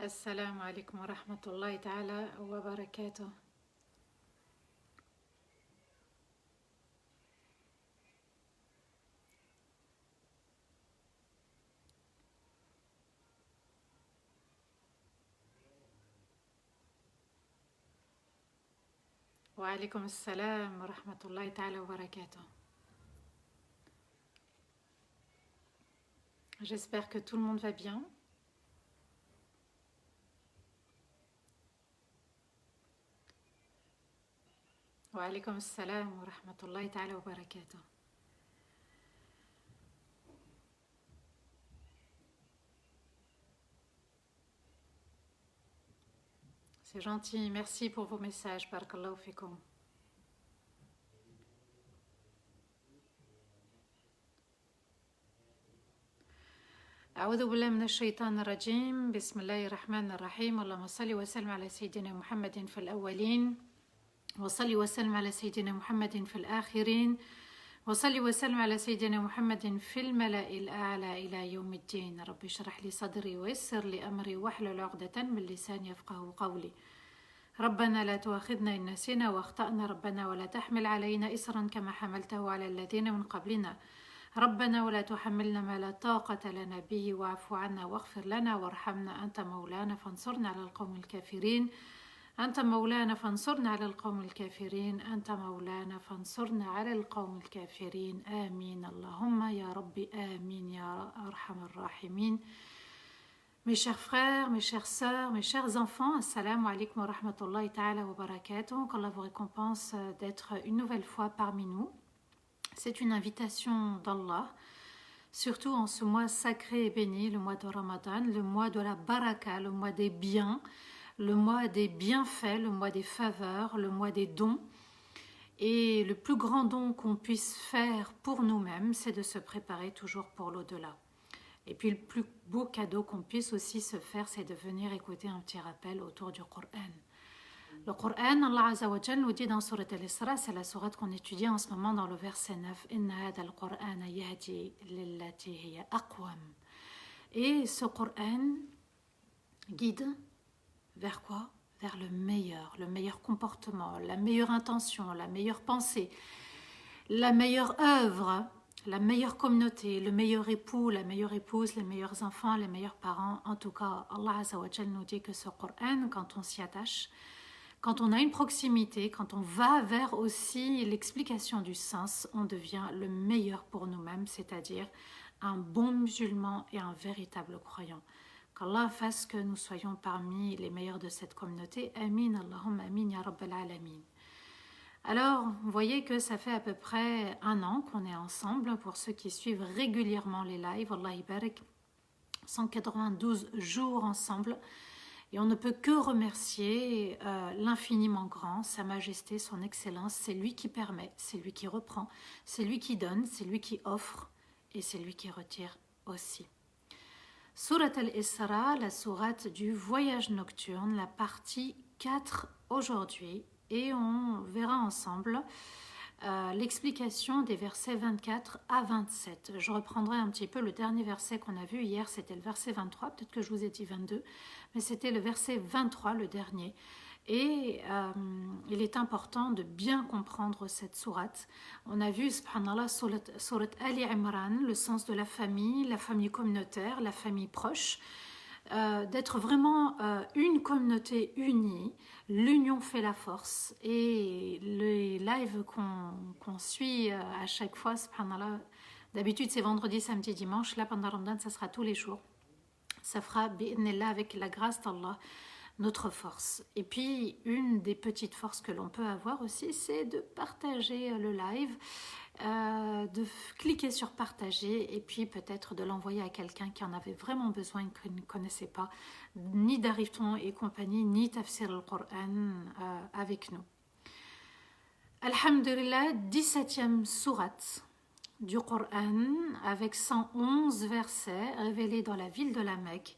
السلام عليكم ورحمة الله تعالى وبركاته. وعليكم السلام ورحمة الله تعالى وبركاته. J'espère que tout le monde va bien. وعليكم السلام ورحمة الله تعالى وبركاته. C'est gentil, merci pour vos messages. Barakallahu fikum. أعوذ بالله من الشيطان الرجيم. بسم الله الرحمن الرحيم. اللهم صل وسلم على سيدنا محمد في الأولين وصل وسلم على سيدنا محمد في الآخرين وصل وسلم على سيدنا محمد في الملأ الأعلى إلى يوم الدين. رب اشرح لي صدري ويسر لي أمري واحلل عقدة من لساني يفقهوا قولي. ربنا لا تؤاخذنا إن نسينا واخطأنا ربنا ولا تحمل علينا إصرا كما حملته على الذين من قبلنا ربنا ولا تحملنا ما لا طاقة لنا به واعف عنا واغفر لنا وارحمنا أنت مولانا فانصرنا على القوم الكافرين أنت مولانا فانصرنا على القوم الكافرين أنت مولانا فانصرنا على القوم الكافرين آمين اللهم يا ربي آمين يا أرحم الراحمين. Mes chers frères, mes chères sœurs, mes chers enfants, assalamu alaikum wa rahmatullahi ta'ala wa barakatuh. Qu'Allah vous récompense d'être une nouvelle fois parmi nous. C'est une invitation d'Allah, surtout en ce mois sacré et béni, le mois de Ramadan, le mois de la baraka, le mois des biens, le mois des bienfaits, le mois des faveurs, le mois des dons. Et le plus grand don qu'on puisse faire pour nous-mêmes, c'est de se préparer toujours pour l'au-delà. Et puis le plus beau cadeau qu'on puisse aussi se faire, c'est de venir écouter un petit rappel autour du Coran. Le Coran, Allah Azza wa Jal nous dit dans Surat Al-Isra, c'est la sourate qu'on étudie en ce moment dans le verset 9, Inna hada al-Qur'ana yahdi lillati hiya aqwam. Et ce Coran guide vers quoi? Vers le meilleur comportement, la meilleure intention, la meilleure pensée, la meilleure œuvre, la meilleure communauté, le meilleur époux, la meilleure épouse, les meilleurs enfants, les meilleurs parents. En tout cas, Allah Azza wa Jal nous dit que ce Coran, quand on s'y attache, quand on a une proximité, quand on va vers aussi l'explication du sens, on devient le meilleur pour nous-mêmes, c'est-à-dire un bon musulman et un véritable croyant. Qu'Allah fasse que nous soyons parmi les meilleurs de cette communauté. Amin, Allahumma amin, ya Rabbal alamin. Alors, vous voyez que ça fait à peu près 1 an qu'on est ensemble. Pour ceux qui suivent régulièrement les lives, Allah barak, 192 jours ensemble. Et on ne peut que remercier l'infiniment grand, Sa Majesté, son Excellence. C'est lui qui permet, c'est lui qui reprend, c'est lui qui donne, c'est lui qui offre et c'est lui qui retire aussi. Surat Al-Isra, la sourate du voyage nocturne, la partie 4 aujourd'hui. Et on verra ensemble l'explication des versets 24 à 27. Je reprendrai un petit peu le dernier verset qu'on a vu hier, c'était le verset 23, peut-être que je vous ai dit 22, mais c'était le verset 23, le dernier. Et il est important de bien comprendre cette sourate. On a vu, subhanallah, surat Ali Imran, le sens de la famille communautaire, la famille proche, d'être vraiment une communauté unie. L'union fait la force. Et les lives qu'on suit à chaque fois, subhanallah, d'habitude c'est vendredi, samedi, dimanche. Là pendant Ramadan, ça sera tous les jours. Ça fera bi'idhnillah, avec la grâce d'Allah, notre force. Et puis une des petites forces que l'on peut avoir aussi, c'est de partager le live, de cliquer sur partager et puis peut-être de l'envoyer à quelqu'un qui en avait vraiment besoin, qui ne connaissait pas ni Darifton et compagnie, ni Tafsir al-Qur'an avec nous. Alhamdulillah, 17e sourate du Coran avec 111 versets révélés dans la ville de la Mecque.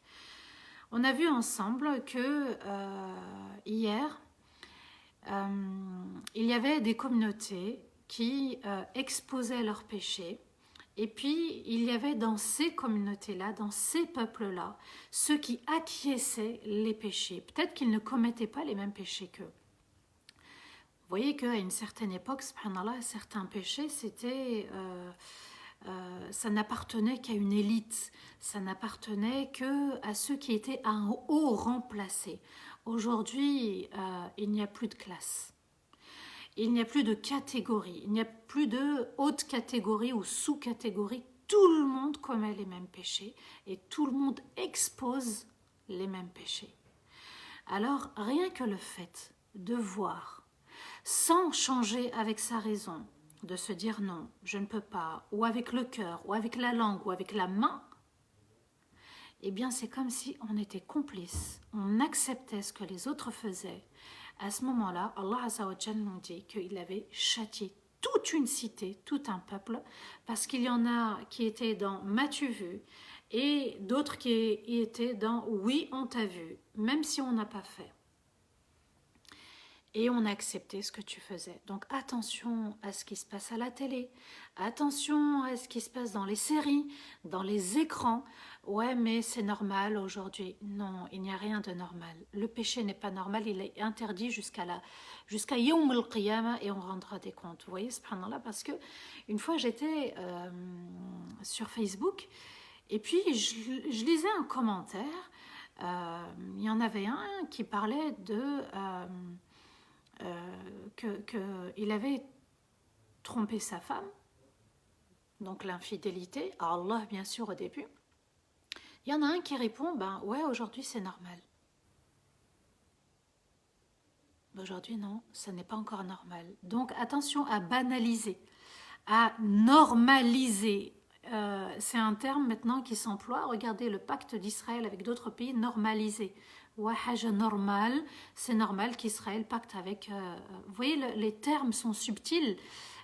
On a vu ensemble que hier, il y avait des communautés qui exposaient leurs péchés Et puis, il y avait dans ces communautés-là, dans ces peuples-là, ceux qui acquiesçaient les péchés. Peut-être qu'ils ne commettaient pas les mêmes péchés qu'eux. Vous voyez qu'à une certaine époque, subhanallah, certains péchés, ça n'appartenait qu'à une élite. Ça n'appartenait qu'à ceux qui étaient à un haut rang placé. Aujourd'hui, il n'y a plus de classe. Il n'y a plus de catégorie, il n'y a plus de haute catégorie ou sous-catégorie. Tout le monde commet les mêmes péchés et tout le monde expose les mêmes péchés. Alors, rien que le fait de voir, sans changer avec sa raison, de se dire non, je ne peux pas, ou avec le cœur, ou avec la langue, ou avec la main, eh bien c'est comme si on était complice, on acceptait ce que les autres faisaient. À ce moment-là, Allah Azza wa Jalla nous dit qu'il avait châtié toute une cité, tout un peuple, parce qu'il y en a qui étaient dans m'as-tu vu et d'autres qui étaient dans oui, on t'a vu, même si on n'a pas fait. Et on a accepté ce que tu faisais. Donc attention à ce qui se passe à la télé, attention à ce qui se passe dans les séries, dans les écrans. Ouais, mais c'est normal aujourd'hui. Non, il n'y a rien de normal. Le péché n'est pas normal, il est interdit jusqu'à Yawm al-Qiyamah et on rendra des comptes. Vous voyez, subhanallah, parce que une fois j'étais sur Facebook et puis je lisais un commentaire. Il y en avait un qui parlait de... qu'il avait trompé sa femme, donc l'infidélité, à Allah bien sûr au début. Il y en a un qui répond, ben ouais, aujourd'hui c'est normal. Aujourd'hui non, ça n'est pas encore normal. Donc attention à banaliser, à normaliser. C'est un terme maintenant qui s'emploie. Regardez le pacte d'Israël avec d'autres pays, normaliser. Normal, c'est normal qu'Israël pacte avec... vous voyez, les termes sont subtils,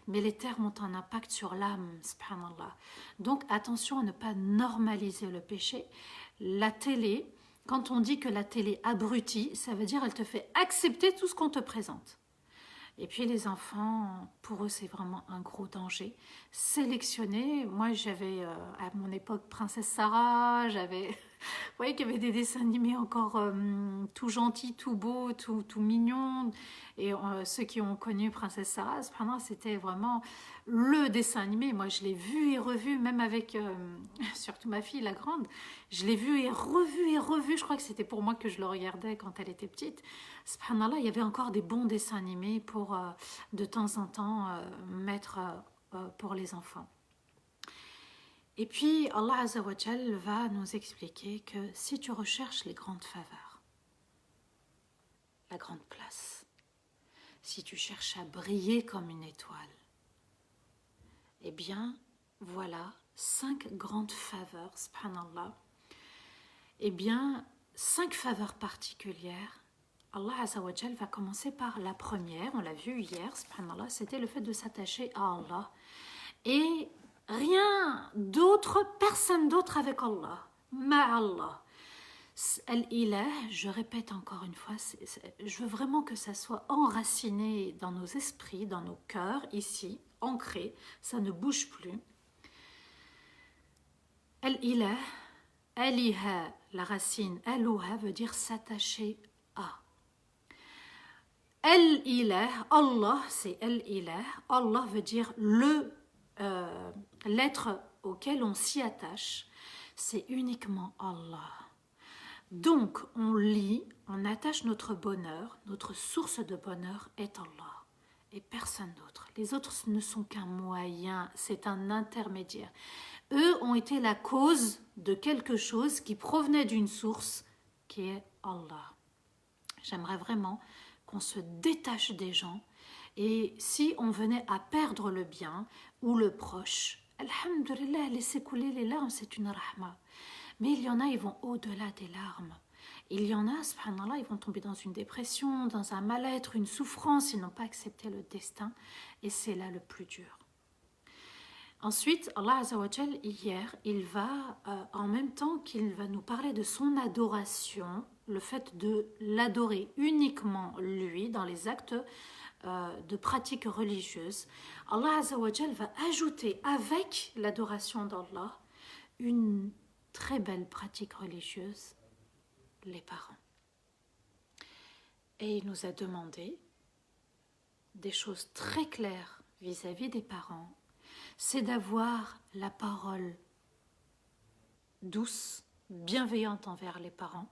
mais les termes ont un impact sur l'âme, subhanallah. Donc attention à ne pas normaliser le péché. La télé, quand on dit que la télé abrutit, ça veut dire elle te fait accepter tout ce qu'on te présente. Et puis les enfants, pour eux, c'est vraiment un gros danger. Sélectionner, moi j'avais à mon époque Princesse Sarah, j'avais... Vous voyez qu'il y avait des dessins animés encore tout gentils, tout beaux, tout mignons. Et ceux qui ont connu Princesse Sarah, c'était vraiment le dessin animé. Moi, je l'ai vu et revu, même avec surtout ma fille, la grande. Je l'ai vu et revu et revu. Je crois que c'était pour moi que je le regardais quand elle était petite. Subhanallah, il y avait encore des bons dessins animés pour de temps en temps mettre pour les enfants. Et puis Allah Azza wa Jal va nous expliquer que si tu recherches les grandes faveurs, la grande place, si tu cherches à briller comme une étoile, eh bien voilà 5 grandes faveurs, subhanallah. Eh bien 5 faveurs particulières. Allah Azza wa Jal va commencer par la première, on l'a vu hier, subhanallah, c'était le fait de s'attacher à Allah. Et rien d'autre, personne d'autre avec Allah. Ma'Allah. Al-Ilah, je répète encore une fois, je veux vraiment que ça soit enraciné dans nos esprits, dans nos cœurs, ici, ancré, ça ne bouge plus. Al-Ilah, Aliha, la racine, Alouha veut dire s'attacher à. Al-Ilah, Allah, c'est Al-Ilah, Allah veut dire l'être auquel on s'y attache, c'est uniquement Allah. Donc, on lit, on attache notre bonheur, notre source de bonheur est Allah et personne d'autre. Les autres ne sont qu'un moyen, c'est un intermédiaire. Eux ont été la cause de quelque chose qui provenait d'une source qui est Allah. J'aimerais vraiment qu'on se détache des gens. Et si on venait à perdre le bien ou le proche, alhamdulillah, laisser couler les larmes, c'est une rahma. Mais il y en a, ils vont au-delà des larmes. Il y en a, subhanallah, ils vont tomber dans une dépression, dans un mal-être, une souffrance, ils n'ont pas accepté le destin. Et c'est là le plus dur. Ensuite, Allah Azza wa Jal, hier, il va, en même temps qu'il va nous parler de son adoration, le fait de l'adorer uniquement lui dans les actes de pratiques religieuses, Allah Azza wa Jal va ajouter avec l'adoration d'Allah une très belle pratique religieuse, les parents. Et il nous a demandé des choses très claires vis-à-vis des parents, c'est d'avoir la parole douce, bienveillante envers les parents.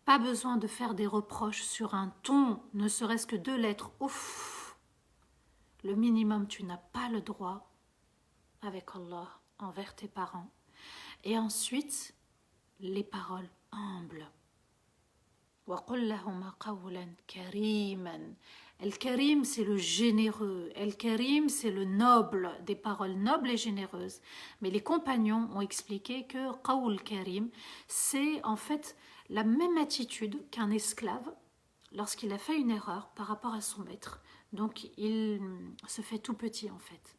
Pas besoin de faire des reproches sur un ton, ne serait-ce que 2 lettres. Ouf! Le minimum, tu n'as pas le droit avec Allah envers tes parents. Et ensuite, les paroles humbles. وَقُلْ لَهُمَا قَوْلًا كَرِيمًا. El-Karim, c'est le généreux. El-Karim, c'est le noble, des paroles nobles et généreuses. Mais les compagnons ont expliqué que Qawl Karim, c'est en fait la même attitude qu'un esclave lorsqu'il a fait une erreur par rapport à son maître. Donc, il se fait tout petit en fait.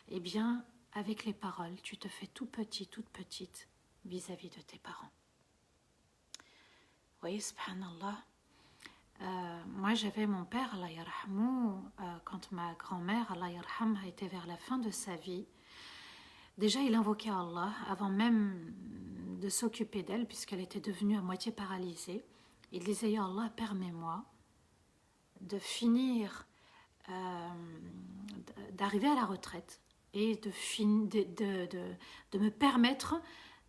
Eh bien, avec les paroles, tu te fais tout petit, toute petite vis-à-vis de tes parents. Vous voyez, subhanallah. Moi, j'avais mon père, Allah yarhamou, quand ma grand-mère, Allah yarham, a été vers la fin de sa vie. Déjà, il invoquait Allah avant même de s'occuper d'elle, puisqu'elle était devenue à moitié paralysée. Il disait, Ya Allah, permets-moi de finir, d'arriver à la retraite et de me permettre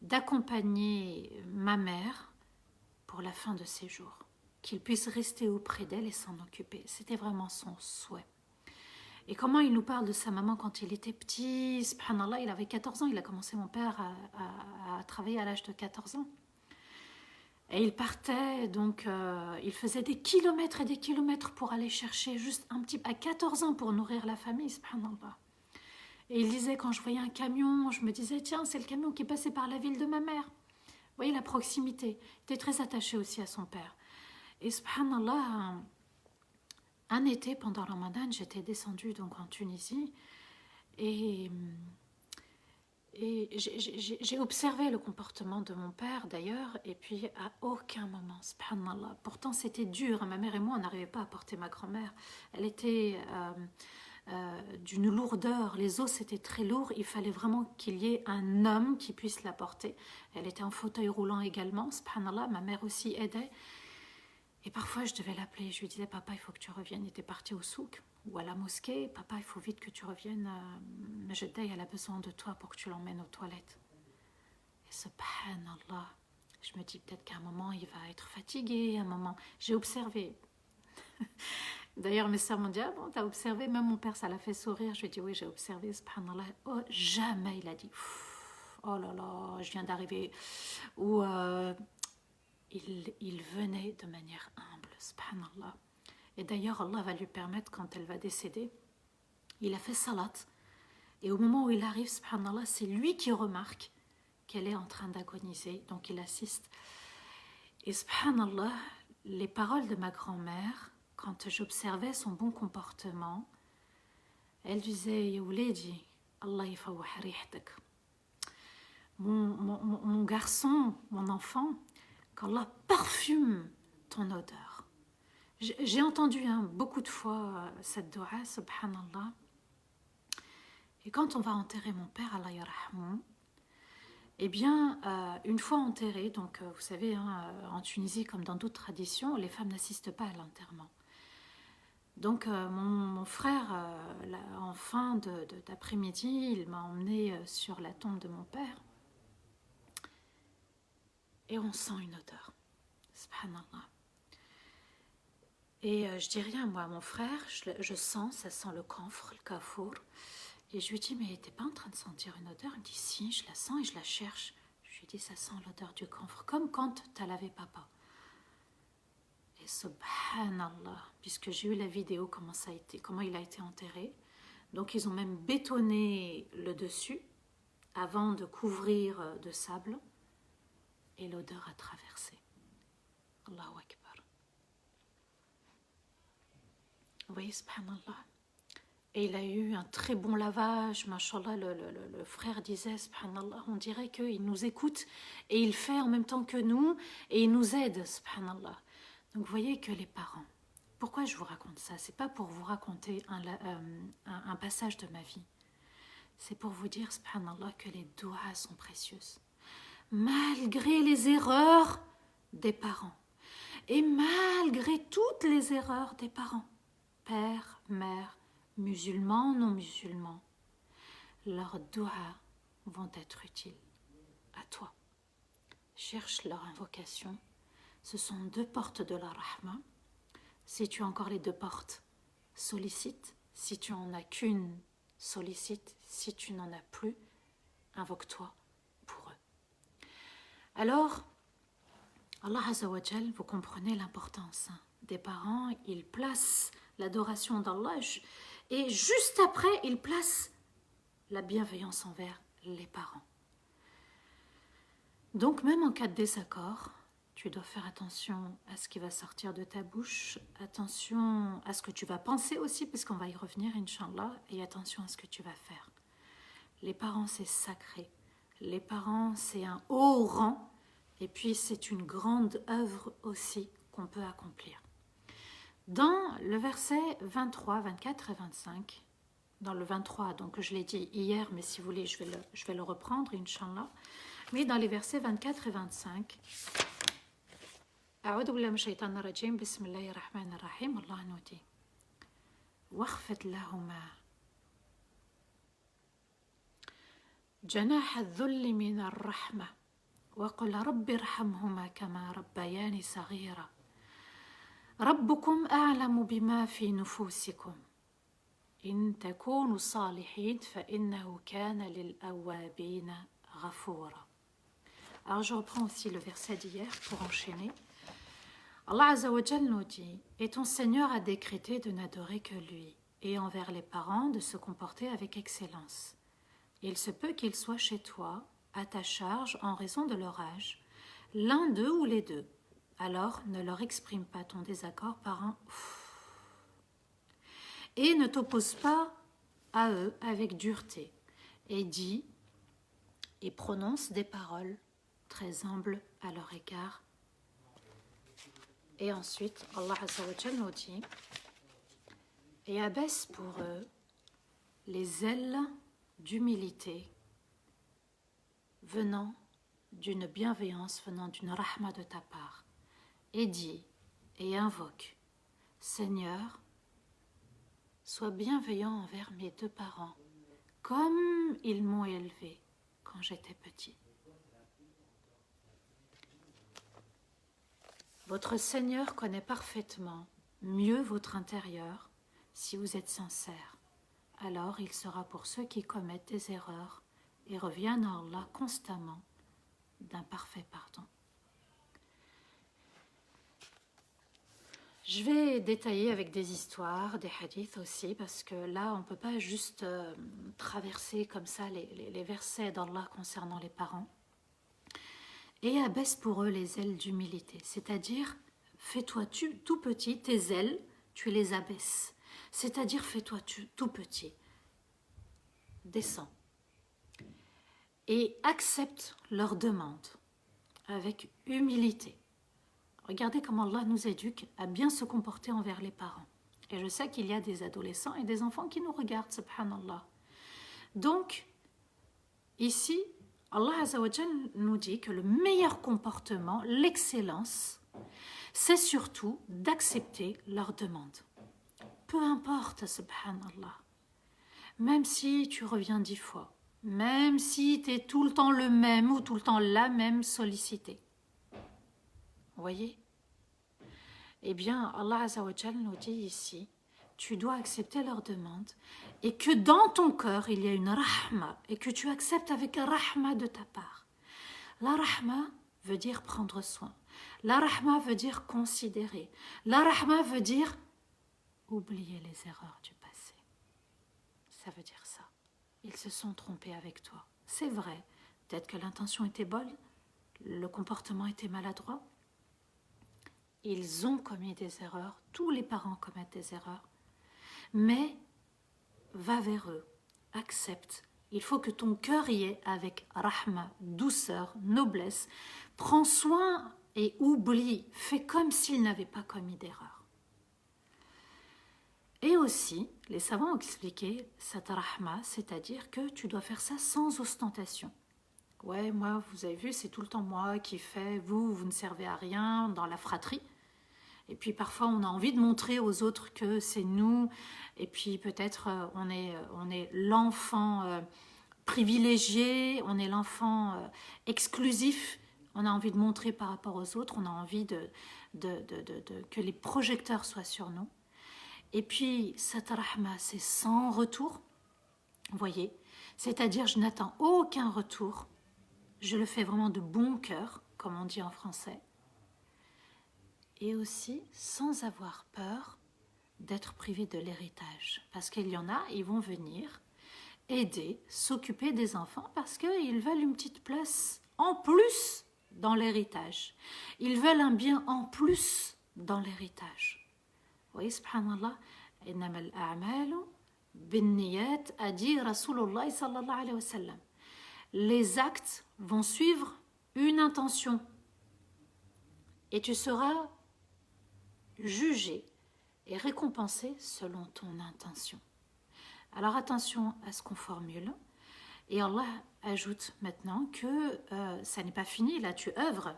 d'accompagner ma mère pour la fin de ses jours, qu'il puisse rester auprès d'elle et s'en occuper. C'était vraiment son souhait. Et comment il nous parle de sa maman quand il était petit, subhanallah, il avait 14 ans, il a commencé, mon père, à travailler à l'âge de 14 ans. Et il partait, donc il faisait des kilomètres et des kilomètres pour aller chercher juste un petit, à 14 ans pour nourrir la famille, subhanallah. Et il disait, quand je voyais un camion, je me disais, tiens, c'est le camion qui passait par la ville de ma mère. Vous voyez la proximité. Il était très attaché aussi à son père. Et subhanallah, un été pendant Ramadan, j'étais descendue donc en Tunisie et j'ai observé le comportement de mon père d'ailleurs, et puis à aucun moment, subhanallah, pourtant c'était dur, ma mère et moi on n'arrivait pas à porter ma grand-mère, elle était d'une lourdeur, les os étaient très lourds, il fallait vraiment qu'il y ait un homme qui puisse la porter. Elle était en fauteuil roulant également, subhanallah, ma mère aussi aidait. Et parfois, je devais l'appeler. Je lui disais, papa, il faut que tu reviennes. Il était parti au souk ou à la mosquée. Papa, il faut vite que tu reviennes. Majday, elle a besoin de toi pour que tu l'emmènes aux toilettes. Et subhanallah, je me dis peut-être qu'à un moment, il va être fatigué. À un moment, j'ai observé. D'ailleurs, mes sœurs m'ont dit, ah bon, t'as observé? Même mon père, ça l'a fait sourire. Je lui ai dit, oui, j'ai observé, subhanallah. Oh, jamais il a dit, oh là là, je viens d'arriver. Ou... Il venait de manière humble, subhanallah. Et d'ailleurs, Allah va lui permettre, quand elle va décéder, il a fait salat. Et au moment où il arrive, subhanallah, c'est lui qui remarque qu'elle est en train d'agoniser. Donc il assiste. Et subhanallah, les paroles de ma grand-mère, quand j'observais son bon comportement, elle disait, Ya wuladi, Allah yafawah rihtak. Mon garçon, mon enfant, qu'Allah parfume ton odeur. J'ai entendu beaucoup de fois cette dua, subhanallah. Et quand on va enterrer mon père, Allah yarhamou, eh bien, une fois enterré, donc vous savez, en Tunisie, comme dans d'autres traditions, les femmes n'assistent pas à l'enterrement. Donc mon frère, en fin d'après-midi, il m'a emmené sur la tombe de mon père. Et on sent une odeur, subhanallah. Et je dis rien, moi, mon frère, je sens, ça sent le camphre, le kafour. Et je lui dis, mais t'es pas en train de sentir une odeur? Il me dit, si, je la sens et je la cherche. Je lui dis, ça sent l'odeur du camphre, comme quand t'as lavé papa. Et subhanallah, puisque j'ai eu la vidéo, comment il a été enterré. Donc ils ont même bétonné le dessus avant de couvrir de sable. Et l'odeur a traversé. Allahu Akbar. Vous voyez, subhanallah. Et il a eu un très bon lavage, mashallah, le frère disait, subhanallah, on dirait qu'il nous écoute et il fait en même temps que nous et il nous aide, subhanallah. Donc vous voyez que les parents, pourquoi je vous raconte ça? C'est pas pour vous raconter un passage de ma vie. C'est pour vous dire, subhanallah, que les doigts sont précieuses. Malgré les erreurs des parents. Et malgré toutes les erreurs des parents. Père, mère, musulmans, non musulmans. Leurs doigts vont être utiles à toi. Cherche leur invocation. Ce sont 2 portes de la rahma. Si tu as encore les 2 portes, sollicite. Si tu n'en as qu'une, sollicite. Si tu n'en as plus, invoque-toi pour eux. Alors, Allah Azza wa Jal, vous comprenez l'importance des parents. Ils placent l'adoration d'Allah et juste après, ils placent la bienveillance envers les parents. Donc, même en cas de désaccord, tu dois faire attention à ce qui va sortir de ta bouche, attention à ce que tu vas penser aussi, puisqu'on va y revenir, Inch'Allah, et attention à ce que tu vas faire. Les parents, c'est sacré. Les parents, c'est un haut rang, et puis c'est une grande œuvre aussi qu'on peut accomplir. Dans le verset 23, 24 et 25, dans le 23, donc je l'ai dit hier, mais si vous voulez, je vais le reprendre, Inch'Allah. Mais dans les versets 24 et 25, أعوذ بالله من الشيطان الرجيم بسم الله الرحمن الرحيم الله nous dit واخفض لهما جناح الذل من الرحمة وقل رب ارحمهما كما ربياني صغيرا ربكم أعلم بما في نفوسكم إن تكونوا صالحين فإنه كان للأوابين غفورا. Alors je reprends aussi le verset d'hier pour enchaîner. Allah Azza wa Jal nous dit « Et ton Seigneur a décrété de n'adorer que lui, et envers les parents de se comporter avec excellence. Il se peut qu'ils soient chez toi, à ta charge en raison de leur âge, l'un d'eux ou les deux. Alors ne leur exprime pas ton désaccord par un « et ne t'oppose pas à eux avec dureté, et dis et prononce des paroles très humbles à leur égard. » Et ensuite, Allah Azza wa Jal nous dit « Et abaisse pour eux les ailes d'humilité venant d'une bienveillance, venant d'une rahma de ta part. Et dis et invoque, Seigneur, sois bienveillant envers mes 2 parents, comme ils m'ont élevé quand j'étais petit. » Votre Seigneur connaît parfaitement mieux votre intérieur si vous êtes sincère. Alors il sera pour ceux qui commettent des erreurs et reviennent à Allah constamment d'un parfait pardon. Je vais détailler avec des histoires, des hadiths aussi, parce que là on ne peut pas juste traverser comme ça les versets d'Allah concernant les parents. Et abaisse pour eux les ailes d'humilité, c'est-à-dire fais-toi tout petit, tes ailes, tu les abaisses, c'est-à-dire fais-toi tout petit, descends et accepte leurs demandes avec humilité. Regardez comment Allah nous éduque à bien se comporter envers les parents. Et je sais qu'il y a des adolescents et des enfants qui nous regardent, subhanallah. Donc, ici, Allah Azza wa Jal nous dit que le meilleur comportement, l'excellence, c'est surtout d'accepter leurs demandes. Peu importe, subhanallah. Même si tu reviens 10 fois, même si tu es tout le temps le même ou tout le temps la même sollicité. Vous voyez? Eh bien, Allah Azza wa Jal nous dit ici, tu dois accepter leurs demandes et que dans ton cœur, il y a une rahma et que tu acceptes avec un rahma de ta part. La rahma veut dire prendre soin. La rahma veut dire considérer. La rahma veut dire oublier les erreurs du passé. Ça veut dire ça. Ils se sont trompés avec toi. C'est vrai. Peut-être que l'intention était bonne, le comportement était maladroit. Ils ont commis des erreurs. Tous les parents commettent des erreurs. Mais va vers eux, accepte. Il faut que ton cœur y ait avec rahma, douceur, noblesse. Prends soin et oublie. Fais comme s'ils n'avaient pas commis d'erreur. Et aussi, les savants ont expliqué cette rahma, c'est-à-dire que tu dois faire ça sans ostentation. Ouais, moi, vous avez vu, c'est tout le temps moi qui fais, vous ne servez à rien dans la fratrie. Et puis parfois, on a envie de montrer aux autres que c'est nous. Et puis peut-être on est l'enfant privilégié, on est l'enfant exclusif. On a envie de montrer par rapport aux autres, on a envie que les projecteurs soient sur nous. Et puis, cette rahma, c'est sans retour. Vous voyez, c'est-à-dire je n'attends aucun retour. Je le fais vraiment de bon cœur, comme on dit en français. Et aussi sans avoir peur d'être privé de l'héritage. Parce qu'il y en a, ils vont venir aider, s'occuper des enfants parce qu'ils veulent une petite place en plus dans l'héritage. Ils veulent un bien en plus dans l'héritage. Vous voyez, subhanallah, innama al-a'malu bin-niyat, a dit Rasulullah sallallahu alayhi wa sallam. Les actes vont suivre une intention et tu seras jugé et récompensé selon ton intention. Alors attention à ce qu'on formule. Et Allah ajoute maintenant que ça n'est pas fini, là tu œuvres,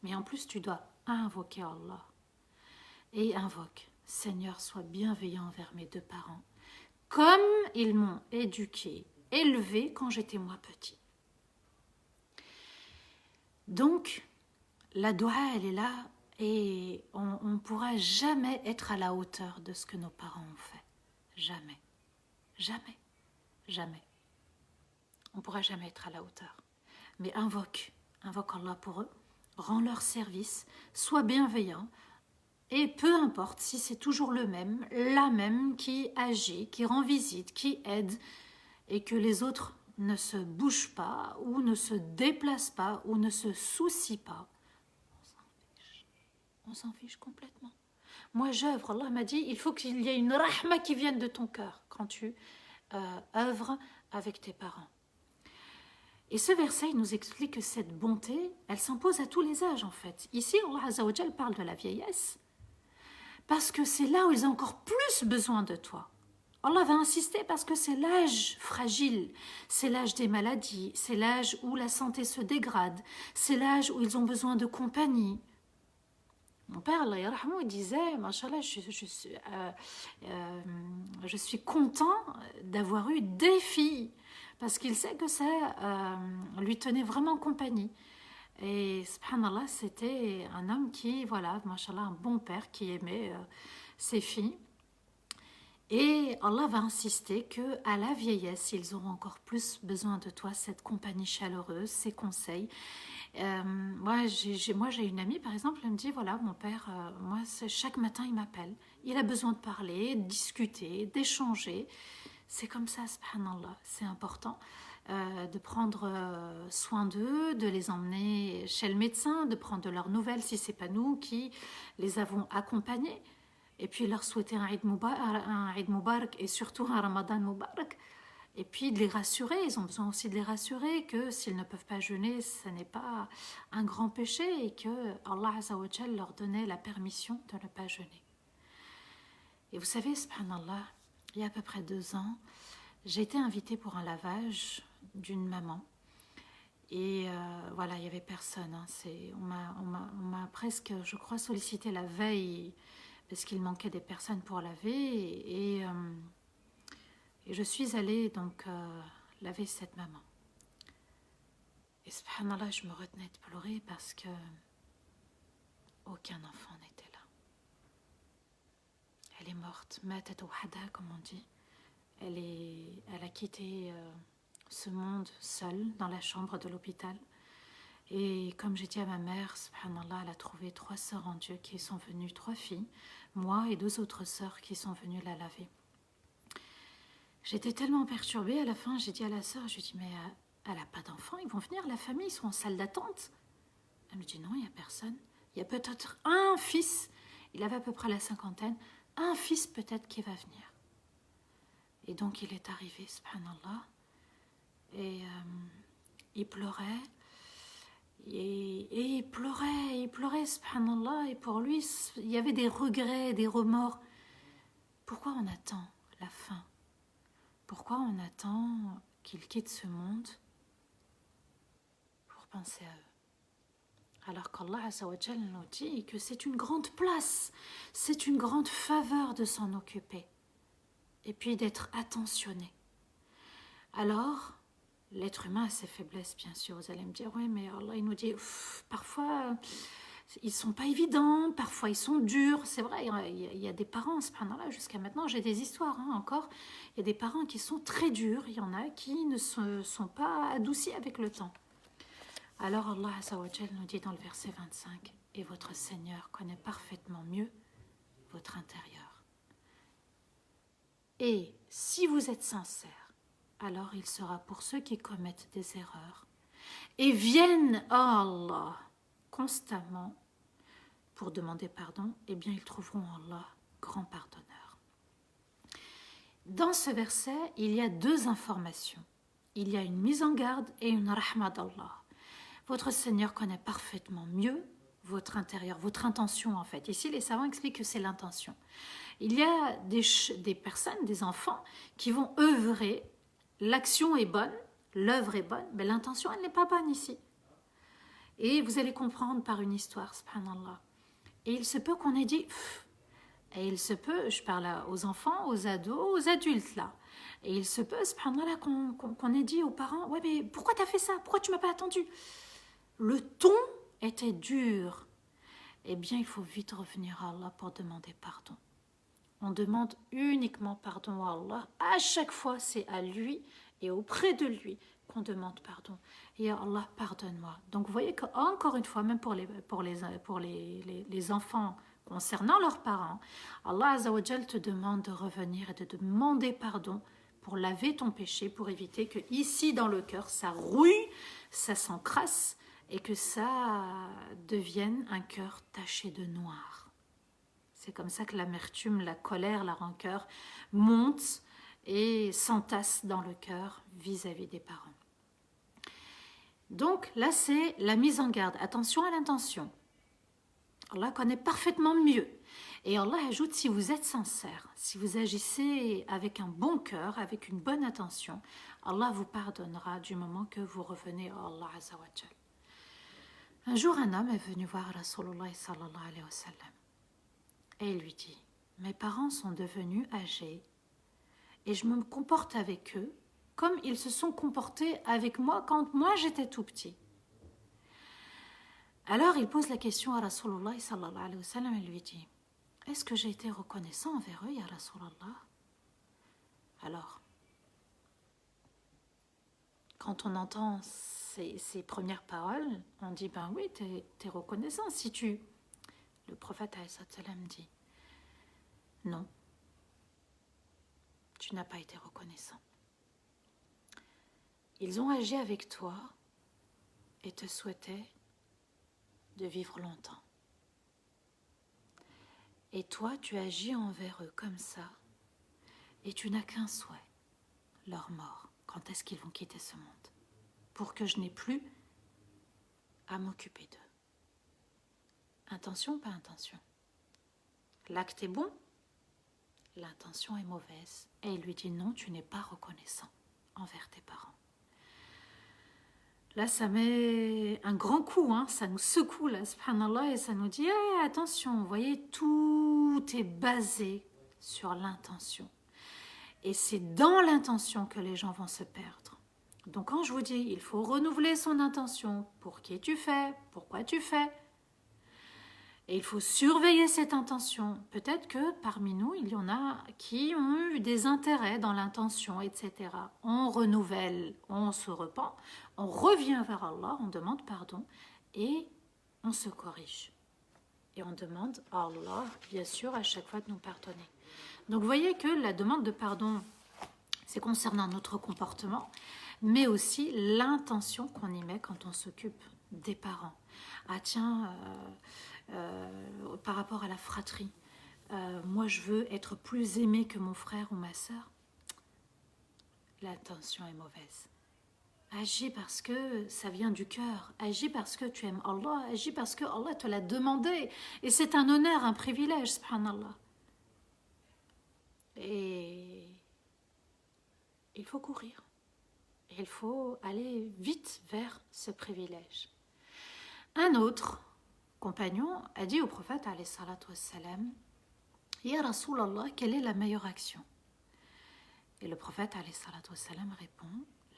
mais en plus tu dois invoquer Allah. Et invoque, Seigneur, sois bienveillant envers mes deux parents, comme ils m'ont éduqué, élevé quand j'étais moi petit. Donc, la doua, elle est là et on ne pourra jamais être à la hauteur de ce que nos parents ont fait. Jamais. Jamais. Jamais. On ne pourra jamais être à la hauteur. Mais invoque Allah pour eux, rends leur service, sois bienveillant, et peu importe si c'est toujours le même, la même qui agit, qui rend visite, qui aide, et que les autres ne se bougent pas, ou ne se déplacent pas, ou ne se soucient pas, on s'en fiche complètement. Moi j'œuvre, Allah m'a dit, il faut qu'il y ait une rahma qui vienne de ton cœur quand tu œuvres avec tes parents. Et ce verset il nous explique que cette bonté, elle s'impose à tous les âges en fait. Ici, Allah Azza wa Jal parle de la vieillesse, parce que c'est là où ils ont encore plus besoin de toi. Allah va insister parce que c'est l'âge fragile, c'est l'âge des maladies, c'est l'âge où la santé se dégrade, c'est l'âge où ils ont besoin de compagnie. Mon père, Allah yarhamou, il disait, Machallah, je suis content d'avoir eu des filles, parce qu'il sait que ça lui tenait vraiment compagnie. Et subhanallah, c'était un homme qui, voilà, Machallah, un bon père qui aimait ses filles. Et Allah va insister qu'à la vieillesse, ils auront encore plus besoin de toi, cette compagnie chaleureuse, ces conseils. Moi, j'ai une amie, par exemple, elle me dit, voilà, mon père, moi, chaque matin, il m'appelle. Il a besoin de parler, de discuter, d'échanger. C'est comme ça, subhanallah, c'est important. De prendre soin d'eux, de les emmener chez le médecin, de prendre de leurs nouvelles si ce n'est pas nous qui les avons accompagnés. Et puis leur souhaiter un Eid Mubarak et surtout un Ramadan Mubarak. Et puis de les rassurer, ils ont besoin aussi de les rassurer que s'ils ne peuvent pas jeûner, ce n'est pas un grand péché et que Allah Azza wa Jal leur donnait la permission de ne pas jeûner. Et vous savez, subhanallah, il y a à peu près 2 ans, j'ai été invitée pour un lavage d'une maman. Et voilà, il n'y avait personne. Hein. On m'a presque, je crois, sollicité la veille parce qu'il manquait des personnes pour laver. Et je suis allée donc laver cette maman. Et subhanallah, je me retenais de pleurer parce que aucun enfant n'était là. Elle est morte, matat wahda, comme on dit. Elle a quitté ce monde seule dans la chambre de l'hôpital. Et comme j'ai dit à ma mère, subhanallah, elle a trouvé 3 sœurs en Dieu qui sont venues, 3 filles, moi et 2 autres sœurs qui sont venues la laver. J'étais tellement perturbée, à la fin, j'ai dit à la sœur, je lui ai dit, mais elle n'a pas d'enfants, ils vont venir, la famille, ils sont en salle d'attente. Elle me dit, non, il n'y a personne. Il y a peut-être un fils, il avait à peu près la 50aine, un fils peut-être qui va venir. Et donc il est arrivé, subhanallah, et il pleurait, et il pleurait, subhanallah, et pour lui, il y avait des regrets, des remords. Pourquoi on attend la fin? Pourquoi on attend qu'ils quittent ce monde pour penser à eux? Alors qu'Allah Azza wa Jal nous dit que c'est une grande place, c'est une grande faveur de s'en occuper et puis d'être attentionné. Alors, l'être humain a ses faiblesses, bien sûr. Vous allez me dire, oui, mais Allah, il nous dit, parfois, ils ne sont pas évidents, parfois, ils sont durs. C'est vrai, il y a des parents, subhanallah, jusqu'à maintenant, j'ai des histoires encore. Il y a des parents qui sont très durs, il y en a qui ne sont pas adoucis avec le temps. Alors, Allah Azza wa Jal nous dit dans le verset 25, « Et votre Seigneur connaît parfaitement mieux votre intérieur. Et si vous êtes sincère, alors il sera pour ceux qui commettent des erreurs et viennent à Allah constamment pour demander pardon, eh bien ils trouveront Allah grand pardonneur. » Dans ce verset, il y a deux informations. Il y a une mise en garde et une rahma d'Allah. Votre Seigneur connaît parfaitement mieux votre intérieur, votre intention en fait. Ici, les savants expliquent que c'est l'intention. Il y a des personnes, des enfants qui vont œuvrer. L'action est bonne, l'œuvre est bonne, mais l'intention, elle n'est pas bonne ici. Et vous allez comprendre par une histoire, subhanallah. Et il se peut qu'on ait dit, et il se peut, je parle aux enfants, aux ados, aux adultes là, et il se peut, subhanallah, qu'on ait dit aux parents, ouais mais pourquoi t'as fait ça? Pourquoi tu m'as pas attendu? Le ton était dur. Eh bien, il faut vite revenir à Allah pour demander pardon. On demande uniquement pardon à Allah. À chaque fois, c'est à lui et auprès de lui qu'on demande pardon. Et Allah, pardonne-moi. Donc, vous voyez qu'encore une fois, même pour les enfants concernant leurs parents, Allah Azza wa Jal te demande de revenir et de demander pardon pour laver ton péché, pour éviter que ici dans le cœur, ça rouille, ça s'encrasse et que ça devienne un cœur taché de noir. C'est comme ça que l'amertume, la colère, la rancœur montent et s'entassent dans le cœur vis-à-vis des parents. Donc là, c'est la mise en garde. Attention à l'intention. Allah connaît parfaitement mieux. Et Allah ajoute, si vous êtes sincère, si vous agissez avec un bon cœur, avec une bonne intention, Allah vous pardonnera du moment que vous revenez à Allah Azza wa Jal. Un jour, un homme est venu voir Rasulullah sallallahu alayhi wa sallam. Et il lui dit, mes parents sont devenus âgés et je me comporte avec eux comme ils se sont comportés avec moi quand moi j'étais tout petit. Alors il pose la question à Rasulullah sallallahu alayhi wa sallam et lui dit, est-ce que j'ai été reconnaissant envers eux, ya Rasulallah? Alors, quand on entend ces premières paroles, on dit, ben oui, t'es reconnaissant. Si tu... Le prophète alayhi dit, non, tu n'as pas été reconnaissant. Ils ont agi avec toi et te souhaitaient de vivre longtemps. Et toi, tu agis envers eux comme ça et tu n'as qu'un souhait, leur mort. Quand est-ce qu'ils vont quitter ce monde? Pour que je n'ai plus à m'occuper d'eux. Intention ou pas intention? L'acte est bon, l'intention est mauvaise. Et il lui dit non, tu n'es pas reconnaissant envers tes parents. Là, ça met un grand coup, hein, ça nous secoue, là, subhanallah, et ça nous dit attention, vous voyez, tout est basé sur l'intention. Et c'est dans l'intention que les gens vont se perdre. Donc quand je vous dis, il faut renouveler son intention, pour qui tu fais, pourquoi tu fais, et il faut surveiller cette intention. Peut-être que parmi nous, il y en a qui ont eu des intérêts dans l'intention, etc. On renouvelle, on se repent, on revient vers Allah, on demande pardon et on se corrige. Et on demande à Allah, bien sûr, à chaque fois de nous pardonner. Donc vous voyez que la demande de pardon, c'est concernant notre comportement, mais aussi l'intention qu'on y met quand on s'occupe des parents. Ah tiens... par rapport à la fratrie, moi je veux être plus aimé que mon frère ou ma sœur, l'intention est mauvaise. Agis parce que ça vient du cœur, agis parce que tu aimes Allah, agis parce que Allah te l'a demandé et c'est un honneur, un privilège, subhanallah. et il faut courir. Il faut aller vite vers ce privilège. Un autre compagnon a dit au prophète alayhi salatu wassalam, Ya Rasulallah, quelle est la meilleure action? Et le prophète alayhi salatu wassalam répond,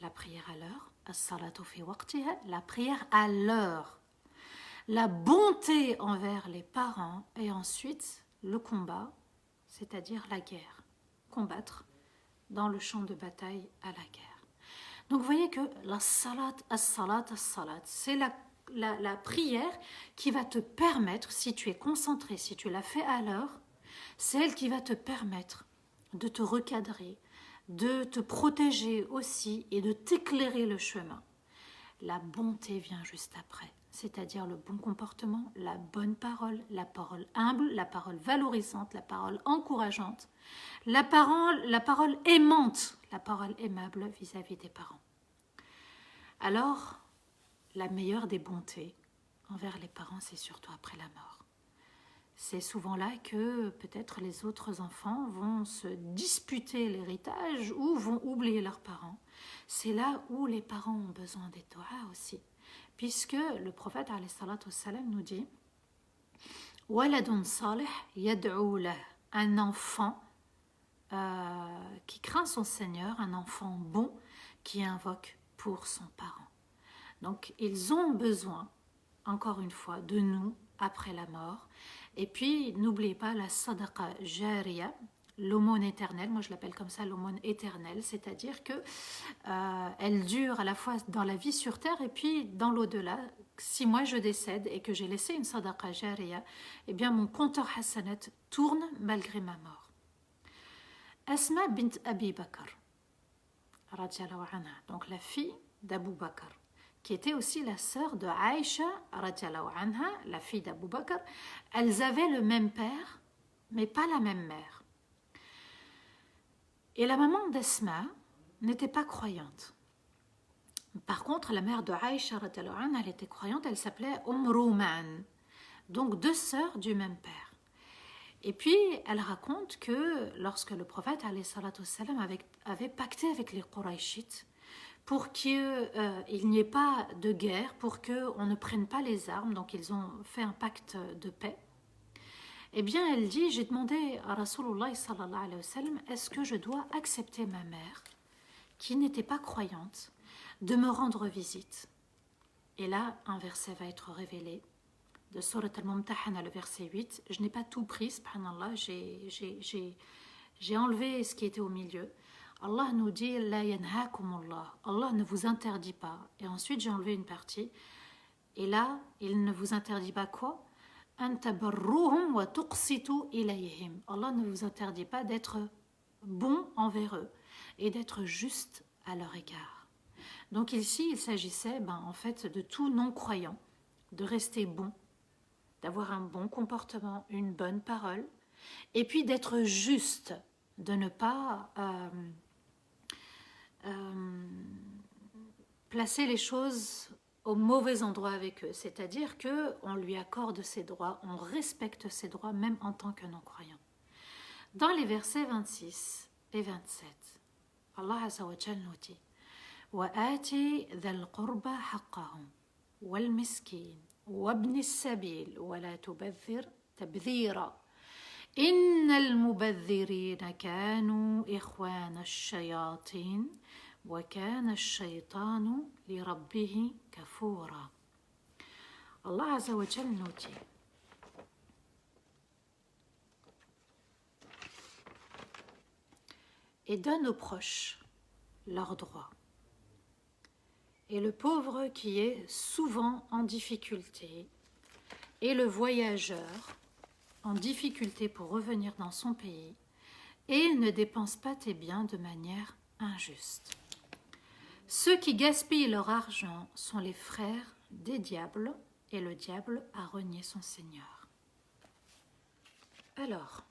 la prière à l'heure, as-salatu fi waqtiha, la prière à l'heure, la bonté envers les parents et ensuite le combat, c'est-à-dire la guerre, combattre dans le champ de bataille à la guerre. Donc vous voyez que la salat, as-salat, as-salat, c'est la prière qui va te permettre, si tu es concentré, si tu la fais à l'heure, c'est elle qui va te permettre de te recadrer, de te protéger aussi et de t'éclairer le chemin. La bonté vient juste après, c'est-à-dire le bon comportement, la bonne parole, la parole humble, la parole valorisante, la parole encourageante, la parole aimante, la parole aimable vis-à-vis des parents. Alors, la meilleure des bontés envers les parents, c'est surtout après la mort. C'est souvent là que peut-être les autres enfants vont se disputer l'héritage ou vont oublier leurs parents. C'est là où les parents ont besoin des doigts aussi. Puisque le prophète alayhi salatu wassalam nous dit Waladun salih yad'u lah, un enfant qui craint son Seigneur, un enfant bon qui invoque pour son parent. Donc ils ont besoin, encore une fois, de nous après la mort. Et puis n'oubliez pas la sadaqa jariya, l'aumône éternelle, moi je l'appelle comme ça l'aumône éternelle, c'est-à-dire que elle dure à la fois dans la vie sur terre et puis dans l'au-delà. Si moi je décède et que j'ai laissé une sadaqa jariya, eh bien mon compteur hasanat tourne malgré ma mort. Asma bint Abi Bakr, radiallahu anha, donc la fille d'Abu Bakr, qui était aussi la sœur de Aïcha, radiallahu anha, la fille d'Abu Bakr. Elles avaient le même père, mais pas la même mère. Et la maman d'Asma n'était pas croyante. Par contre, la mère de Aïcha, radiallahu anha, elle était croyante, elle s'appelait Rouman. Donc deux sœurs du même père. Et puis, elle raconte que lorsque le prophète alayhi salatu wassalam avait pacté avec les Qurayshites pour qu'il n'y ait pas de guerre, pour qu'on ne prenne pas les armes, donc ils ont fait un pacte de paix, eh bien, elle dit, j'ai demandé à Rasulullah sallallahu alayhi wa sallam, est-ce que je dois accepter ma mère, qui n'était pas croyante, de me rendre visite? Et là, un verset va être révélé, de Surat al-Mumtahana, le verset 8. Je n'ai pas tout pris, subhanallah, j'ai enlevé ce qui était au milieu. Allah nous dit, la yanhakumullah, Allah ne vous interdit pas. Et ensuite, j'ai enlevé une partie. Et là, il ne vous interdit pas quoi? An tabarruhum wa tuqsitu ilayhim. Allah ne vous interdit pas d'être bon envers eux et d'être juste à leur égard. Donc ici, il s'agissait en fait de tout non-croyant, de rester bon, d'avoir un bon comportement, une bonne parole, et puis d'être juste, de ne pas placer les choses au mauvais endroit avec eux, c'est-à-dire qu'on lui accorde ses droits, on respecte ses droits même en tant que non-croyant. Dans les versets 26 et 27, Allah Azza wa Jal nous dit وَآتِ ذَا الْقُرْبَى حَقَّهُ وَالْمِسْكِينَ وَابْنِ السَّبِيلِ وَلَا تُبَذِّرْ تَبْذِيرًا إِنَّ الْمُبَذِّرِينَ كَانُوا إِخْوَانَ الشَّيَاطِينِ وَكَانَ الشَّيْطَانُ لِرَبِّهِ كَفُورًا. Allah Azza wa Jal nous dit et donne aux proches leurs droits. Et le pauvre qui est souvent en difficulté, et le voyageur en difficulté pour revenir dans son pays, et ne dépense pas tes biens de manière injuste. Ceux qui gaspillent leur argent sont les frères des diables, et le diable a renié son Seigneur. Alors,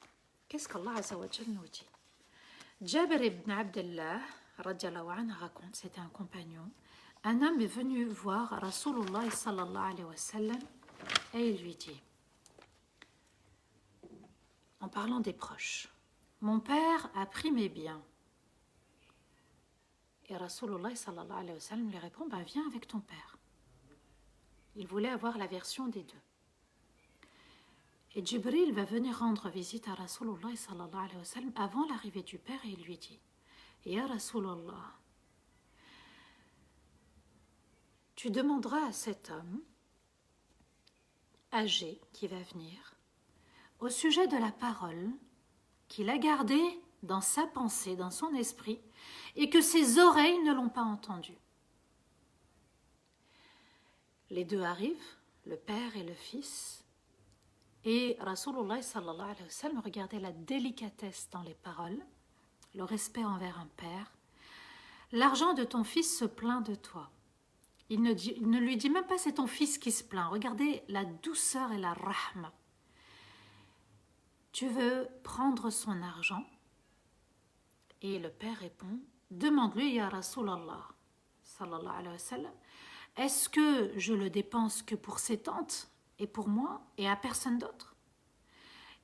qu'est-ce qu'Allah Azza wa Jal nous dit? Jabir ibn Abdullah radiallahu anhu raconte, c'était un compagnon, un homme est venu voir Rasulullah sallallahu alayhi wa sallam et il lui dit, en parlant des proches, mon père a pris mes biens. Et Rasulullah sallallahu alayhi wa sallam lui répond, ben viens avec ton père. Il voulait avoir la version des deux. Et Jibril va venir rendre visite à Rasulullah sallallahu alayhi wa sallam avant l'arrivée du père et il lui dit, Ya Rasulullah, tu demanderas à cet homme âgé qui va venir au sujet de la parole qu'il a gardée dans sa pensée, dans son esprit, et que ses oreilles ne l'ont pas entendue. Les deux arrivent, le père et le fils, et Rasulullah sallallahu alayhi wa sallam regardait la délicatesse dans les paroles, le respect envers un père. L'argent de ton fils se plaint de toi. Il ne lui dit même pas c'est ton fils qui se plaint. Regardez la douceur et la rahma. Tu veux prendre son argent? Et le père répond, demande-lui, ya Rasulallah, sallallahu alayhi wa sallam, est-ce que je le dépense que pour ses tantes et pour moi et à personne d'autre?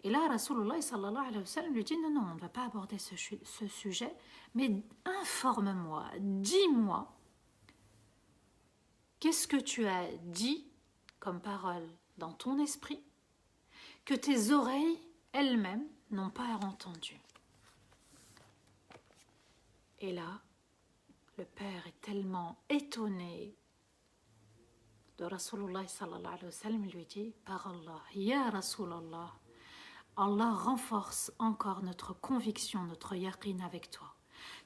Et là, Rasulullah sallallahu alayhi wa sallam lui dit, non, on ne va pas aborder ce sujet, mais informe-moi, dis-moi, qu'est-ce que tu as dit comme parole dans ton esprit que tes oreilles elles-mêmes n'ont pas entendu? Et là, le père est tellement étonné de Rasulullah sallallahu alayhi wa sallam, il lui dit, par Allah, ya Rasulallah, Allah renforce encore notre conviction, notre yaqin avec toi.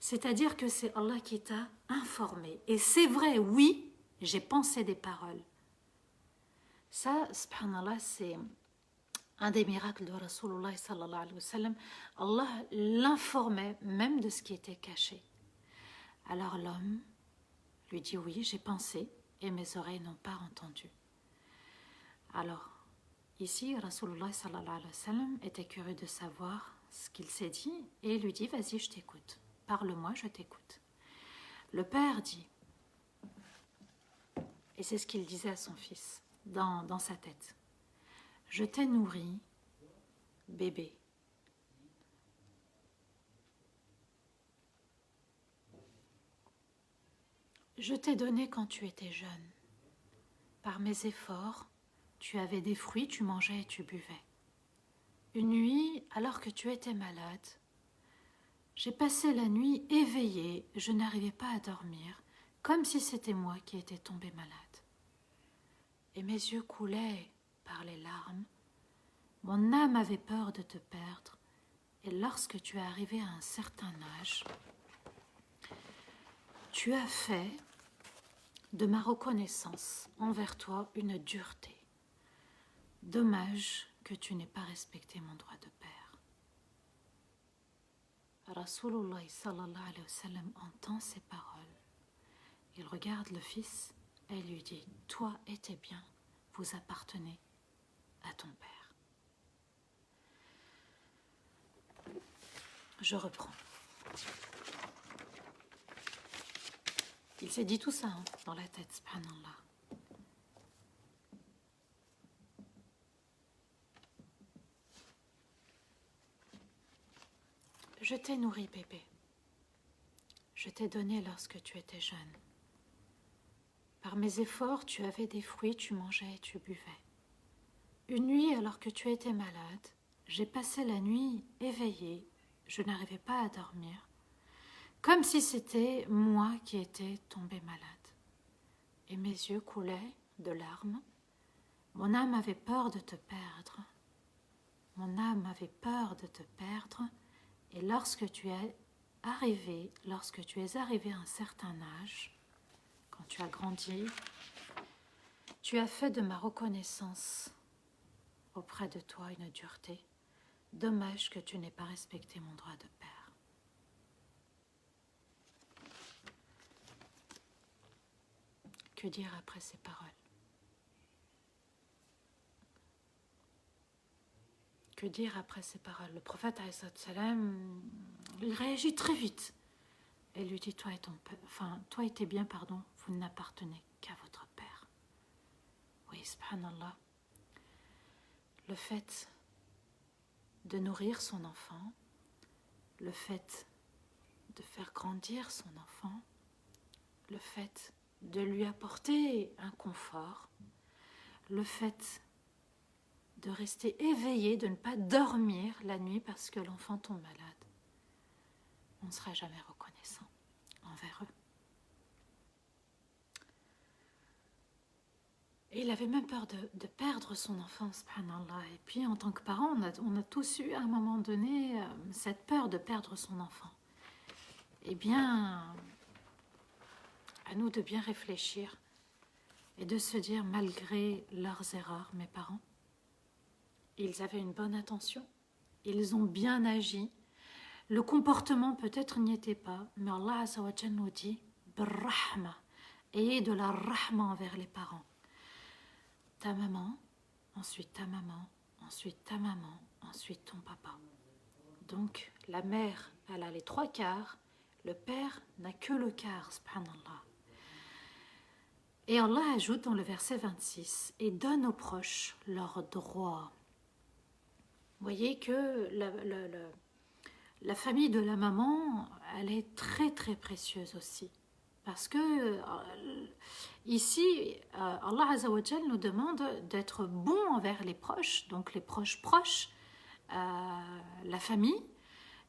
C'est-à-dire que c'est Allah qui t'a informé. Et c'est vrai, oui, j'ai pensé des paroles. Ça, subhanallah, c'est un des miracles de Rasulullah sallallahu alayhi wa sallam. Allah l'informait même de ce qui était caché. Alors l'homme lui dit, oui, j'ai pensé et mes oreilles n'ont pas entendu. Alors, ici, Rasulullah sallallahu alayhi wa sallam était curieux de savoir ce qu'il s'est dit et lui dit, vas-y, je t'écoute. Parle-moi, je t'écoute. Le père dit, et c'est ce qu'il disait à son fils dans sa tête, je t'ai nourri, bébé. Je t'ai donné quand tu étais jeune. Par mes efforts, tu avais des fruits, tu mangeais et tu buvais. Une nuit, alors que tu étais malade, j'ai passé la nuit éveillée, je n'arrivais pas à dormir, comme si c'était moi qui étais tombée malade. Et mes yeux coulaient par les larmes. Mon âme avait peur de te perdre. Et lorsque tu es arrivé à un certain âge, tu as fait de ma reconnaissance envers toi une dureté. Dommage que tu n'aies pas respecté mon droit de père. Rasulullah sallallahu alayhi wa sallam entend ces paroles. Il regarde le fils et lui dit, toi et tes biens, vous appartenez à ton père. Je reprends. Il s'est dit tout ça dans la tête, subhanallah. Je t'ai nourri, bébé. Je t'ai donné lorsque tu étais jeune. Par mes efforts, tu avais des fruits, tu mangeais et tu buvais. Une nuit, alors que tu étais malade, j'ai passé la nuit éveillée. Je n'arrivais pas à dormir, comme si c'était moi qui étais tombée malade. Et mes yeux coulaient de larmes. Mon âme avait peur de te perdre. Mon âme avait peur de te perdre. Et lorsque tu es arrivé à un certain âge, quand tu as grandi, tu as fait de ma reconnaissance auprès de toi une dureté. Dommage que tu n'aies pas respecté mon droit de père. Que dire après ces paroles? Que dire après ces paroles? Le prophète alayhi salam, il réagit très vite. Et lui dit, toi et tes biens, vous n'appartenez qu'à votre père. Oui, subhanallah. Le fait de nourrir son enfant, le fait de faire grandir son enfant, le fait de lui apporter un confort, le fait de rester éveillé, de ne pas dormir la nuit parce que l'enfant tombe malade. On ne sera jamais reconnaissant envers eux. Et il avait même peur de perdre son enfant, subhanallah. Et puis en tant que parent, on a tous eu à un moment donné cette peur de perdre son enfant. Eh bien, à nous de bien réfléchir et de se dire, malgré leurs erreurs, mes parents, ils avaient une bonne intention, ils ont bien agi. Le comportement peut-être n'y était pas, mais Allah Azza wa Jalla nous dit, Birrahma, ayez de la rahma envers les parents. Ta maman, ensuite ta maman, ensuite ta maman, ensuite ton papa. Donc la mère, elle a les 3/4, le père n'a que le quart, subhanallah. Et Allah ajoute dans le verset 26, et donne aux proches leurs droits. Vous voyez que la famille de la maman, elle est très très précieuse aussi. Parce que ici, Allah Azza wa Jal nous demande d'être bon envers les proches, donc les proches, la famille.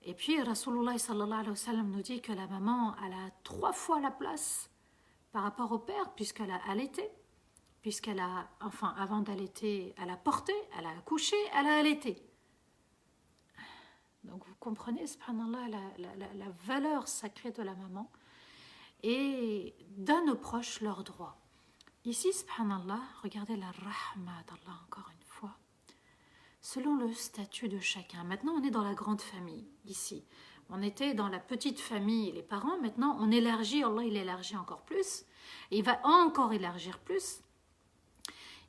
Et puis Rasulullah sallallahu alayhi wa sallam nous dit que la maman, elle a 3 fois la place par rapport au père, puisqu'elle a allaité, puisqu'elle a, enfin avant d'allaiter, elle a porté, elle a accouché, elle a allaité. Donc vous comprenez, subhanallah, la valeur sacrée de la maman. Et donne aux proches leurs droits. Ici, subhanallah, regardez la rahma d'Allah encore une fois, selon le statut de chacun. Maintenant, on est dans la grande famille, ici. On était dans la petite famille, les parents. Maintenant, on élargit, Allah, il élargit encore plus. Et il va encore élargir plus.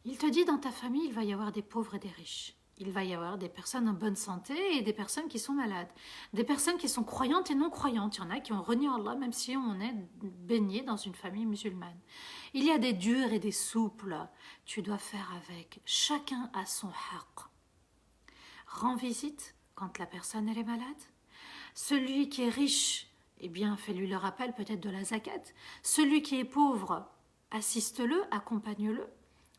Il te dit, dans ta famille, il va y avoir des pauvres et des riches. Il va y avoir des personnes en bonne santé et des personnes qui sont malades. Des personnes qui sont croyantes et non croyantes. Il y en a qui ont renié Allah même si on est baigné dans une famille musulmane. Il y a des durs et des souples. Tu dois faire avec. Chacun a son haqq. Rends visite quand la personne elle est malade. Celui qui est riche, eh bien, fais-lui le rappel peut-être de la zakat. Celui qui est pauvre, assiste-le, accompagne-le.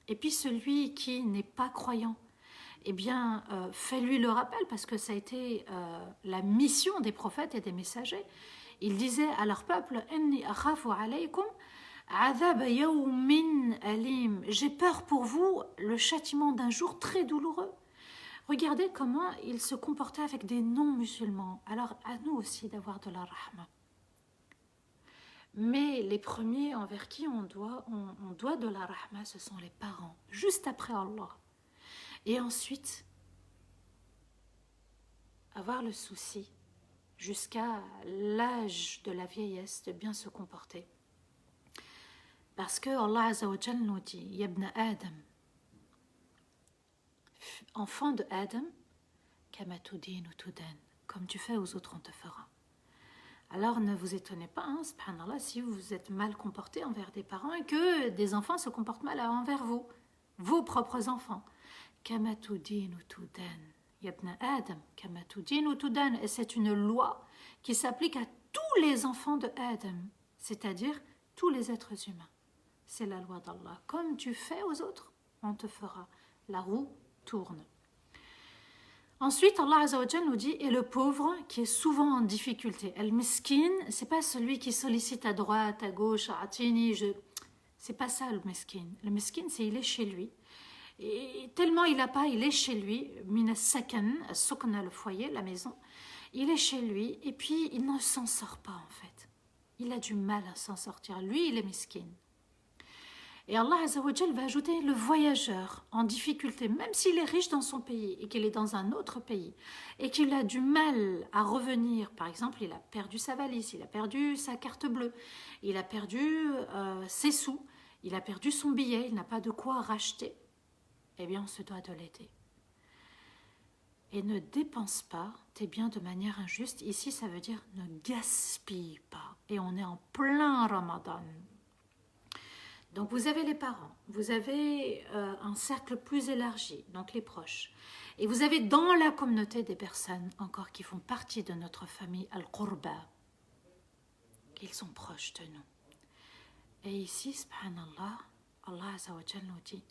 Et puis celui qui n'est pas croyant, eh bien, fais-lui le rappel, parce que ça a été la mission des prophètes et des messagers. Ils disaient à leur peuple, « Inni akhafu alaykum adhab yawmin alim » j'ai peur pour vous le châtiment d'un jour très douloureux. Regardez comment ils se comportaient avec des non-musulmans. Alors, à nous aussi d'avoir de la rahma. Mais les premiers envers qui on doit de la rahma, ce sont les parents, juste après Allah. Et ensuite, avoir le souci, jusqu'à l'âge de la vieillesse, de bien se comporter. Parce que Allah Azza wa Jal nous dit, « Yabna Adam » enfant de Adam, « Kama tudin ou tudan » comme tu fais aux autres, on te fera. Alors ne vous étonnez pas, hein, subhanallah, si vous êtes mal comporté envers des parents et que des enfants se comportent mal envers vous, vos propres enfants. Kama tudin ou tudan. Yabna Adam, kama tudin ou tudan. Et c'est une loi qui s'applique à tous les enfants de Adam, c'est-à-dire tous les êtres humains. C'est la loi d'Allah. Comme tu fais aux autres, on te fera. La roue tourne. Ensuite, Allah Azza wa Jal nous dit, et le pauvre qui est souvent en difficulté. Al-miskin, c'est pas celui qui sollicite à droite, à gauche, atini, c'est pas ça le miskin. Le miskin, c'est il est chez lui. Et tellement il n'a pas, il est chez lui, mina sakan, sukna, le foyer, la maison. Il est chez lui et puis il ne s'en sort pas en fait. Il a du mal à s'en sortir. Lui, il est miskin. Et Allah Azza wa Jal va ajouter le voyageur en difficulté, même s'il est riche dans son pays et qu'il est dans un autre pays et qu'il a du mal à revenir. Par exemple, il a perdu sa valise, il a perdu sa carte bleue, il a perdu ses sous, il a perdu son billet, il n'a pas de quoi racheter. Eh bien, on se doit de l'aider. Et ne dépense pas tes biens de manière injuste. Ici, ça veut dire ne gaspille pas. Et on est en plein Ramadan. Donc vous avez les parents, vous avez un cercle plus élargi, donc les proches. Et vous avez dans la communauté des personnes encore qui font partie de notre famille, al-Qurba, qu'ils sont proches de nous. Et ici, subhanallah, Allah Azza wa Jal nous dit,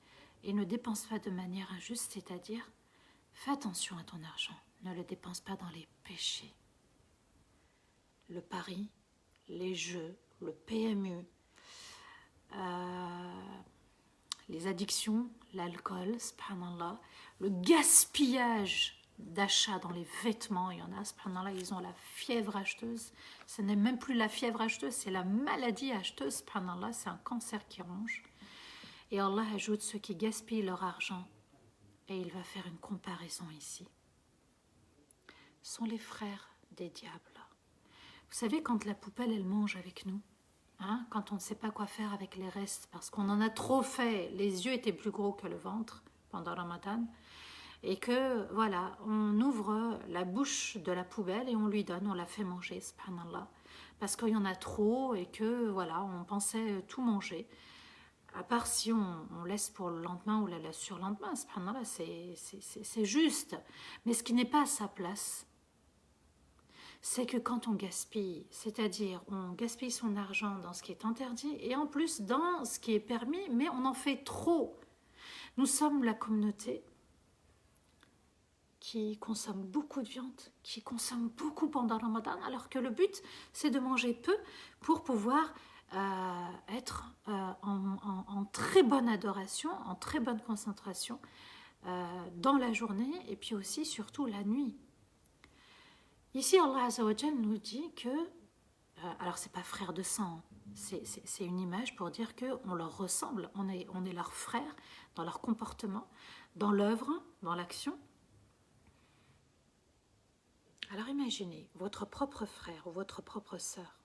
et ne dépense pas de manière injuste, c'est-à-dire, fais attention à ton argent, ne le dépense pas dans les péchés. Le pari, les jeux, le PMU, les addictions, l'alcool, subhanallah, le gaspillage d'achat dans les vêtements, il y en a, subhanallah, ils ont la fièvre acheteuse, ce n'est même plus la fièvre acheteuse, c'est la maladie acheteuse, subhanallah, c'est un cancer qui ronge. Et Allah ajoute ceux qui gaspillent leur argent, et il va faire une comparaison ici. Ce sont les frères des diables. Vous savez, quand la poubelle, elle mange avec nous, hein, quand on ne sait pas quoi faire avec les restes, parce qu'on en a trop fait, les yeux étaient plus gros que le ventre pendant Ramadan, et que, voilà, on ouvre la bouche de la poubelle et on lui donne, on la fait manger, subhanallah, parce qu'il y en a trop et que, voilà, on pensait tout manger. À part si on laisse pour le lendemain ou la surlendemain, subhanallah, c'est juste. Mais ce qui n'est pas à sa place, c'est que quand on gaspille, c'est-à-dire on gaspille son argent dans ce qui est interdit et en plus dans ce qui est permis, mais on en fait trop. Nous sommes la communauté qui consomme beaucoup de viande, qui consomme beaucoup pendant Ramadan, alors que le but, c'est de manger peu pour pouvoir être en très bonne adoration, en très bonne concentration dans la journée et puis aussi, surtout, la nuit. Ici, Allah Azza wa Jal nous dit que, alors c'est pas frère de sang, c'est une image pour dire qu'on leur ressemble, on est leurs frères dans leur comportement, dans l'œuvre, dans l'action. Alors imaginez votre propre frère ou votre propre sœur.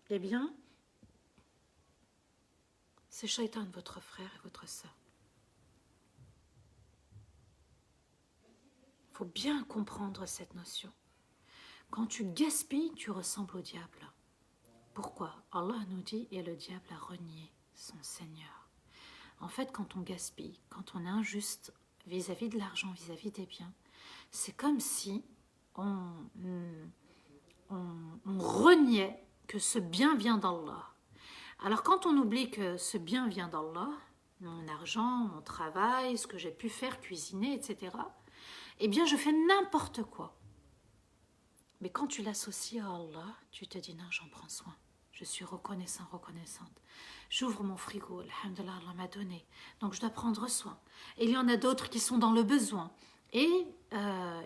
Eh bien, c'est Shaitan, votre frère et votre sœur. Il faut bien comprendre cette notion. Quand tu gaspilles, tu ressembles au diable. Pourquoi? Allah nous dit, et le diable a renié son Seigneur. En fait, quand on gaspille, quand on est injuste vis-à-vis de l'argent, vis-à-vis des biens, c'est comme si on reniait que ce bien vient d'Allah. Alors quand on oublie que ce bien vient d'Allah, mon argent, mon travail, ce que j'ai pu faire, cuisiner, etc., eh bien je fais n'importe quoi. Mais quand tu l'associes à Allah, tu te dis non, j'en prends soin. Je suis reconnaissant, reconnaissante. J'ouvre mon frigo, alhamdoulilah, Allah m'a donné. Donc je dois prendre soin. Et il y en a d'autres qui sont dans le besoin. Et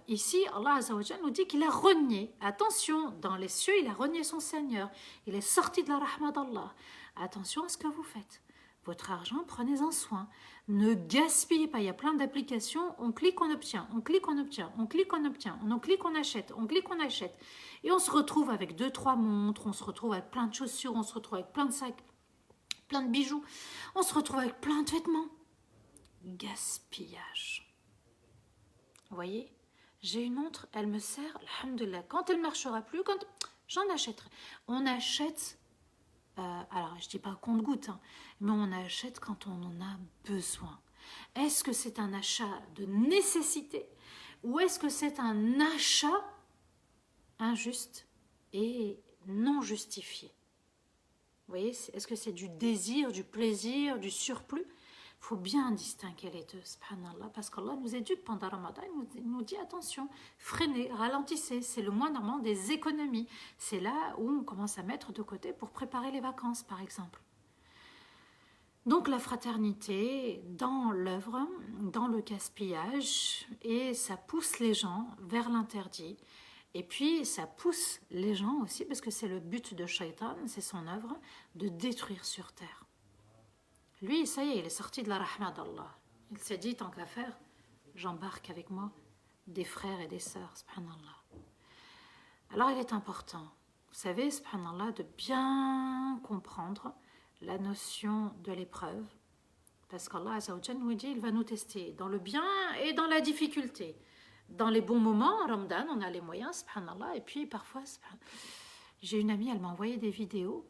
ici, Allah Azza wa Jal nous dit qu'il a renié. Attention, dans les cieux, il a renié son Seigneur. Il est sorti de la rahma d'Allah. Attention à ce que vous faites. Votre argent, prenez-en soin. Ne gaspillez pas. Il y a plein d'applications. On clique, on obtient. On clique, on obtient. On clique, on obtient. On clique, on achète. On clique, on achète. Et on se retrouve avec 2-3 montres. On se retrouve avec plein de chaussures. On se retrouve avec plein de sacs, plein de bijoux. On se retrouve avec plein de vêtements. Gaspillage. Vous voyez, j'ai une montre, elle me sert, alhamdoulilah. Quand elle ne marchera plus, quand j'en achèterai. On achète, alors je ne dis pas compte-gouttes, hein, mais on achète quand on en a besoin. Est-ce que c'est un achat de nécessité ou est-ce que c'est un achat injuste et non justifié? Vous voyez, est-ce que c'est du désir, du plaisir, du surplus? Il faut bien distinguer les deux, subhanallah, parce qu'Allah nous éduque pendant Ramadan, il nous dit attention, freinez, ralentissez, c'est le moins normal des économies. C'est là où on commence à mettre de côté pour préparer les vacances, par exemple. Donc la fraternité dans l'œuvre, dans le gaspillage, et ça pousse les gens vers l'interdit. Et puis ça pousse les gens aussi, parce que c'est le but de Shaitan, c'est son œuvre, de détruire sur terre. Lui, ça y est, il est sorti de la rahma d'Allah. Il s'est dit, tant qu'à faire, j'embarque avec moi des frères et des sœurs, subhanallah. Alors il est important, vous savez, subhanallah, de bien comprendre la notion de l'épreuve, parce qu'Allah Azza wa Jal nous dit, il va nous tester dans le bien et dans la difficulté. Dans les bons moments, en Ramadan, on a les moyens, subhanallah, et puis parfois, j'ai une amie, elle m'a envoyé des vidéos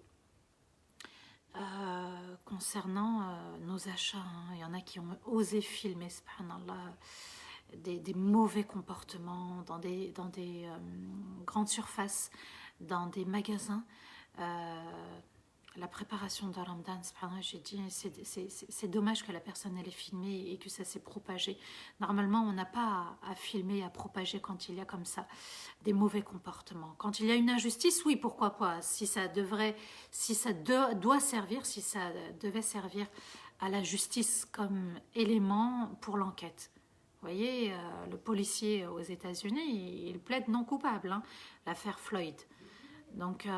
concernant nos achats. Hein. Il y en a qui ont osé filmer, subhanallah, des mauvais comportements dans des grandes surfaces, dans des magasins. La préparation de Ramadan, j'ai dit, c'est dommage que la personne elle ait filmé et que ça s'est propagé. Normalement, on n'a pas à filmer, à propager quand il y a comme ça des mauvais comportements. Quand il y a une injustice, oui, pourquoi pas. Si ça doit servir, si ça devait servir à la justice comme élément pour l'enquête. Vous voyez, le policier aux États-Unis, il plaide non coupable, hein, l'affaire Floyd. Donc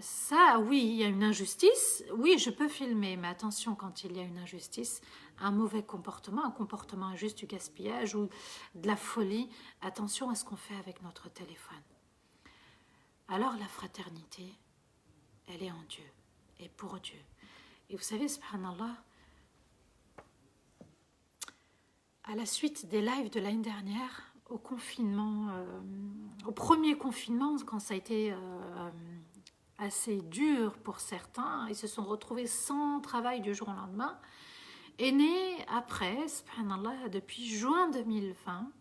ça, oui, il y a une injustice, oui, je peux filmer, mais attention, quand il y a une injustice, un mauvais comportement, un comportement injuste, du gaspillage ou de la folie, attention à ce qu'on fait avec notre téléphone. Alors la fraternité, elle est en Dieu et pour Dieu. Et vous savez, subhanallah, à la suite des lives de l'année dernière, au confinement, au premier confinement, quand ça a été assez dur pour certains, ils se sont retrouvés sans travail du jour au lendemain, est né après, subhanallah, depuis juin 2020,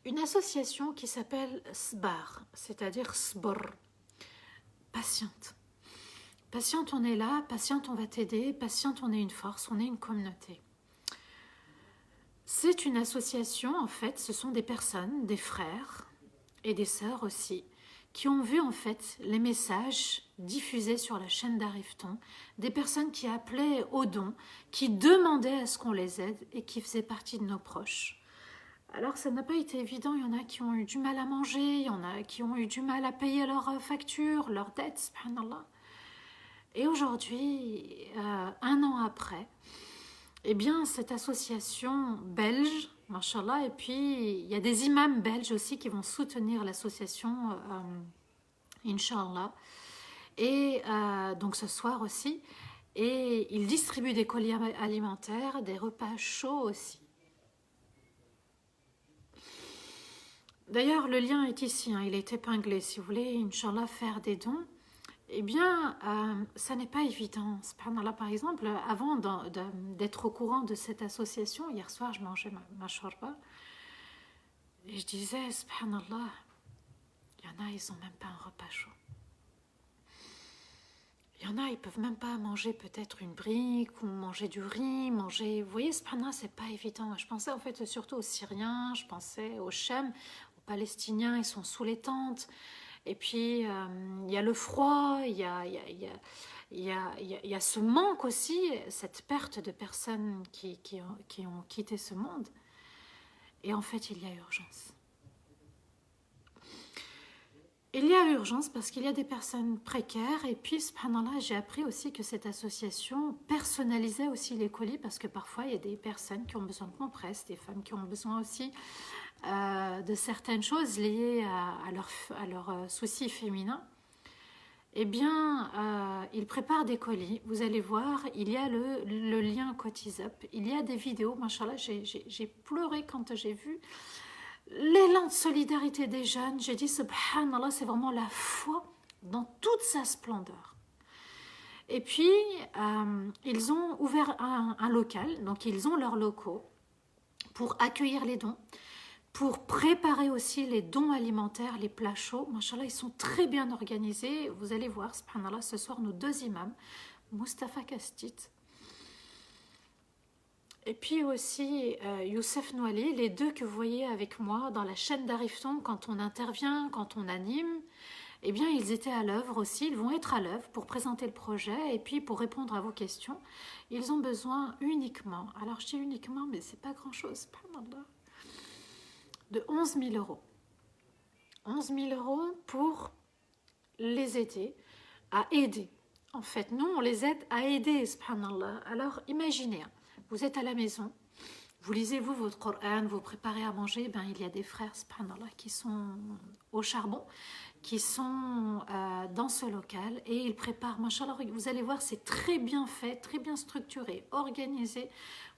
une association qui s'appelle SBAR, c'est-à-dire SBR, patiente. Patiente, on est là, patiente, on va t'aider, patiente, on est une force, on est une communauté. C'est une association, en fait, ce sont des personnes, des frères et des sœurs aussi, qui ont vu en fait les messages diffusés sur la chaîne d'Arifton, des personnes qui appelaient au don, qui demandaient à ce qu'on les aide et qui faisaient partie de nos proches. Alors ça n'a pas été évident, il y en a qui ont eu du mal à manger, il y en a qui ont eu du mal à payer leurs factures, leurs dettes, subhanallah. Et aujourd'hui, un an après, eh bien, cette association belge, mashallah, et puis il y a des imams belges aussi qui vont soutenir l'association, Inch'Allah. Et donc ce soir aussi, et ils distribuent des colis alimentaires, des repas chauds aussi. D'ailleurs, le lien est ici, hein, il est épinglé. Si vous voulez, Inch'Allah, faire des dons, eh bien, ça n'est pas évident. Subhanallah, par exemple, avant d'être au courant de cette association, hier soir, je mangeais ma shorba, et je disais, subhanallah, il y en a, ils n'ont même pas un repas chaud. Il y en a, ils ne peuvent même pas manger peut-être une brique ou manger du riz, manger... Vous voyez, subhanallah, c'est pas évident. Je pensais en fait surtout aux Syriens, je pensais aux Chem, aux Palestiniens, ils sont sous les tentes. Et puis, il y a le froid, il y a ce manque aussi, cette perte de personnes qui ont quitté ce monde. Et en fait, il y a urgence. Il y a urgence parce qu'il y a des personnes précaires. Et puis, subhanallah, j'ai appris aussi que cette association personnalisait aussi les colis parce que parfois, il y a des personnes qui ont besoin de compresses, des femmes qui ont besoin aussi de certaines choses liées à leurs soucis féminins. Eh bien, ils préparent des colis. Vous allez voir, il y a le lien Cotisap. Il y a des vidéos. Machallah, j'ai pleuré quand j'ai vu l'élan de solidarité des jeunes. J'ai dit, subhanallah, c'est vraiment la foi dans toute sa splendeur. Et puis, ils ont ouvert un local. Donc, ils ont leurs locaux pour accueillir les dons, pour préparer aussi les dons alimentaires, les plats chauds. Machallah, ils sont très bien organisés. Vous allez voir, subhanallah, ce soir, nos deux imams, Mustafa Kastit, et puis aussi Youssef Nouali, les deux que vous voyez avec moi dans la chaîne d'Arifton, quand on intervient, quand on anime, eh bien, ils étaient à l'œuvre aussi, ils vont être à l'œuvre pour présenter le projet et puis pour répondre à vos questions. Ils ont besoin uniquement, alors je dis uniquement, mais c'est pas grand-chose, subhanallah, de 11 000 euros. 11 000 euros pour les aider à aider. En fait, nous, on les aide à aider, subhanallah. Alors, imaginez, vous êtes à la maison, vous lisez vous votre Coran, vous préparez à manger, ben, il y a des frères, subhanallah, qui sont au charbon, qui sont dans ce local et ils préparent, machallah, vous allez voir, c'est très bien fait, très bien structuré, organisé.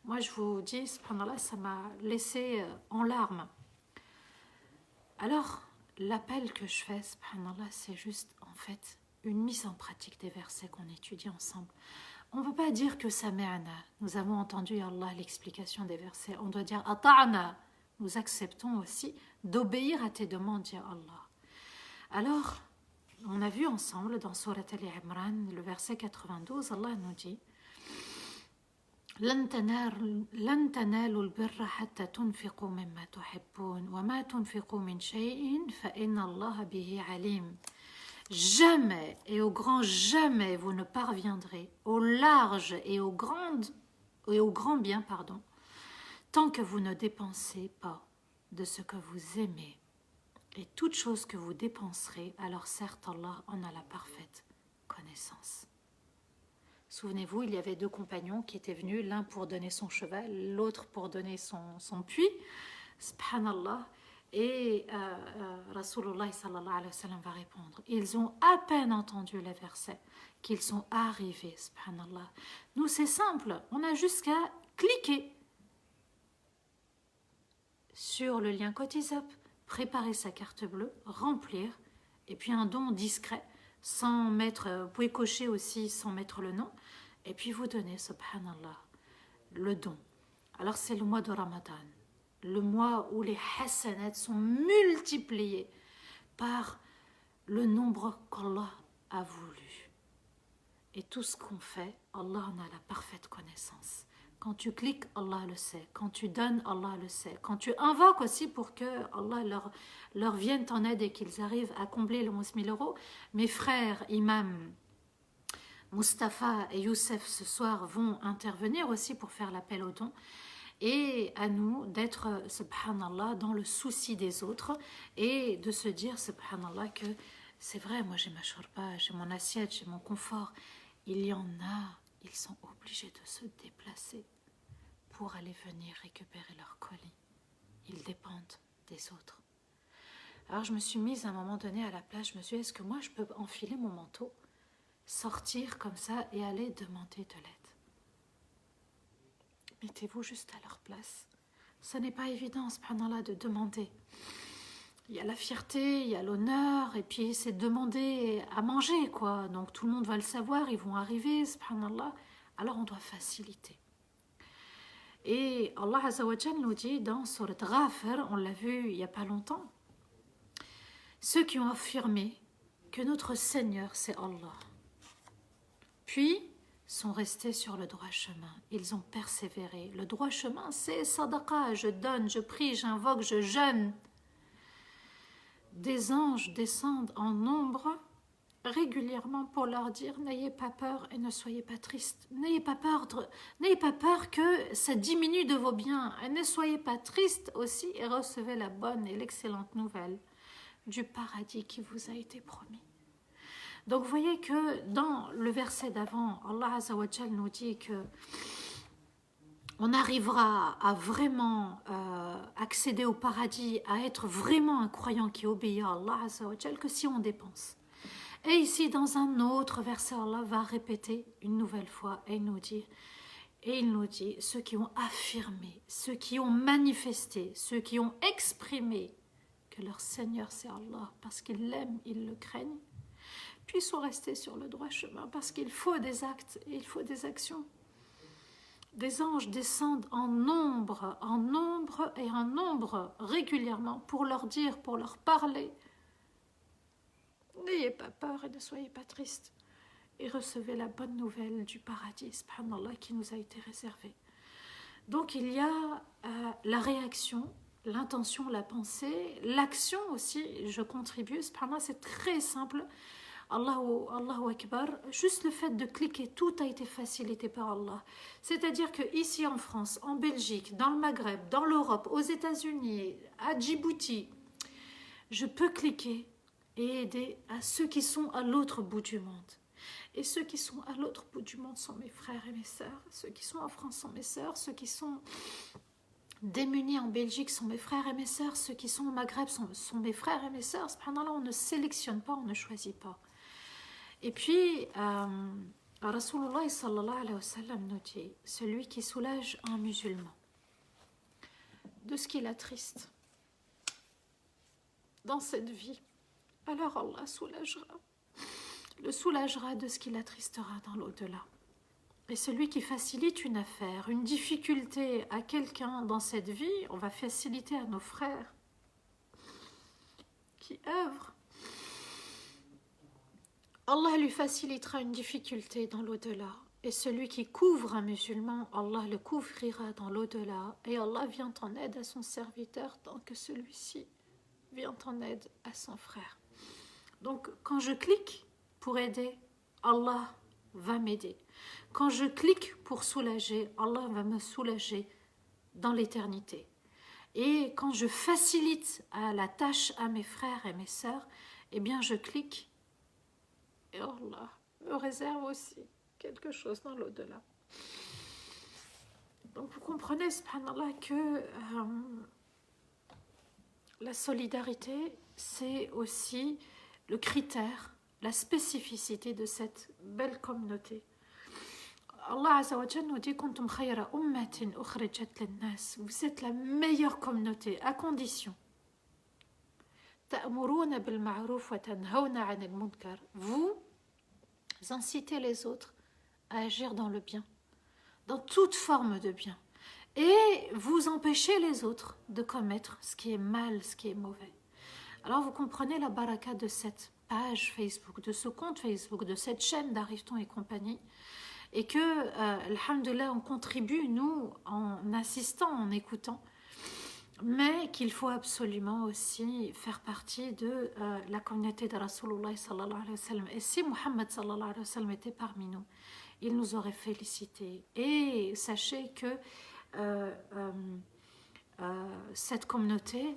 Moi, je vous dis, subhanallah, ça m'a laissé en larmes. Alors, l'appel que je fais, subhanallah, c'est juste en fait une mise en pratique des versets qu'on étudie ensemble. On ne peut pas dire que sami'na, nous avons entendu Allah l'explication des versets. On doit dire ata'na, nous acceptons aussi d'obéir à tes demandes, ya Allah. Alors, on a vu ensemble dans Surat Al-Imran, le verset 92, Allah nous dit لن تنالوا البر حتى تنفقوا مما تحبون وما تنفقوا من شيء فإن الله به عليم. Jamais et au grand jamais vous ne parviendrez au large et au grand bien, tant que vous ne dépensez pas de ce que vous aimez. Et toute chose que vous dépenserez, alors certes Allah en a la parfaite connaissance. Souvenez-vous, il y avait 2 compagnons qui étaient venus, l'un pour donner son cheval, l'autre pour donner son puits. Subhanallah. Et Rasulullah sallallahu alayhi wa sallam va répondre. Ils ont à peine entendu les versets qu'ils sont arrivés, subhanallah. Nous, c'est simple, on a juste qu'à cliquer sur le lien Cotizap, préparer sa carte bleue, remplir, et puis un don discret, sans mettre, vous pouvez cocher aussi sans mettre le nom, et puis vous donnez, subhanallah, le don. Alors c'est le mois de Ramadan, le mois où les hasanats sont multipliés par le nombre qu'Allah a voulu. Et tout ce qu'on fait, Allah en a la parfaite connaissance. Quand tu cliques, Allah le sait. Quand tu donnes, Allah le sait. Quand tu invoques aussi pour que Allah leur vienne en aide et qu'ils arrivent à combler les 11 000 euros. Mes frères, imams, Mustapha et Youssef, ce soir, vont intervenir aussi pour faire l'appel aux dons. Et à nous d'être, subhanallah, dans le souci des autres et de se dire, subhanallah, que c'est vrai, moi j'ai ma shorba, j'ai mon assiette, j'ai mon confort. Il y en a, ils sont obligés de se déplacer pour aller venir récupérer leur colis. Ils dépendent des autres. Alors je me suis mise à un moment donné à la place, je me suis dit, est-ce que moi je peux enfiler mon manteau, sortir comme ça et aller demander de l'aide? Mettez-vous juste à leur place. Ce n'est pas évident, subhanallah, de demander. Il y a la fierté, il y a l'honneur, et puis c'est demander à manger, quoi. Donc tout le monde va le savoir, ils vont arriver, subhanallah. Alors on doit faciliter. Et Allah Azza wa Jal nous dit dans Surat Ghafir, on l'a vu il n'y a pas longtemps, ceux qui ont affirmé que notre Seigneur c'est Allah, puis sont restés sur le droit chemin, ils ont persévéré. Le droit chemin c'est sadaqa, je donne, je prie, j'invoque, je jeûne. Des anges descendent en nombre régulièrement pour leur dire n'ayez pas peur et ne soyez pas tristes. N'ayez pas peur que ça diminue de vos biens. Et ne soyez pas tristes aussi et recevez la bonne et l'excellente nouvelle du paradis qui vous a été promis. Donc vous voyez que dans le verset d'avant, Allah Azza wa Jal nous dit que on arrivera à vraiment accéder au paradis, à être vraiment un croyant qui obéit à Allah Azza wa Jal que si on dépense. Et ici, dans un autre verset, Allah va répéter une nouvelle fois et il nous dit, ceux qui ont affirmé, ceux qui ont manifesté, ceux qui ont exprimé que leur Seigneur c'est Allah, parce qu'ils l'aiment, ils le craignent, puis sont restés sur le droit chemin, parce qu'il faut des actes et il faut des actions. Des anges descendent en nombre et en nombre régulièrement pour leur dire, pour leur parler, n'ayez pas peur et ne soyez pas tristes. Et recevez la bonne nouvelle du paradis, subhanallah, qui nous a été réservé. Donc il y a la réaction, l'intention, la pensée, l'action aussi, je contribue, subhanallah, c'est très simple. Allahu Akbar, juste le fait de cliquer, tout a été facilité par Allah. C'est-à-dire qu'ici en France, en Belgique, dans le Maghreb, dans l'Europe, aux États-Unis, à Djibouti, je peux cliquer et aider à ceux qui sont à l'autre bout du monde. Et ceux qui sont à l'autre bout du monde sont mes frères et mes sœurs. Ceux qui sont en France sont mes sœurs. Ceux qui sont démunis en Belgique sont mes frères et mes sœurs. Ceux qui sont au Maghreb sont mes frères et mes sœurs. Subhanallah, on ne sélectionne pas, on ne choisit pas. Et puis, Rasulullah sallallahu alayhi wa sallam nous dit, celui qui soulage un musulman de ce qui l'attriste, dans cette vie, alors Allah le soulagera de ce qui l'attristera dans l'au-delà. Et celui qui facilite une affaire, une difficulté à quelqu'un dans cette vie, on va faciliter à nos frères qui œuvrent. Allah lui facilitera une difficulté dans l'au-delà. Et celui qui couvre un musulman, Allah le couvrira dans l'au-delà. Et Allah vient en aide à son serviteur tant que celui-ci vient en aide à son frère. Donc, quand je clique pour aider, Allah va m'aider. Quand je clique pour soulager, Allah va me soulager dans l'éternité. Et quand je facilite la tâche à mes frères et mes sœurs, eh bien je clique et Allah me réserve aussi quelque chose dans l'au-delà. Donc vous comprenez, subhanallah, que la solidarité, c'est aussi le critère, la spécificité de cette belle communauté. Allah Azza wa Jalla nous dit Kuntum khayra ummatin ukhrijat lin-nas. Vous êtes la meilleure communauté à condition. Ta'muruna bil ma'ruf wa tanhawna 'anil munkar. Vous incitez les autres à agir dans le bien, dans toute forme de bien, et vous empêchez les autres de commettre ce qui est mal, ce qui est mauvais. Alors vous comprenez la baraka de cette page Facebook, de ce compte Facebook, de cette chaîne d'Arriveton et compagnie. Et que, alhamdoulilah, on contribue, nous, en assistant, en écoutant, mais qu'il faut absolument aussi faire partie de la communauté de Rasulullah sallallahu alayhi wa sallam. Et si Muhammad sallallahu alayhi wa sallam était parmi nous, il nous aurait félicités. Et sachez que cette communauté,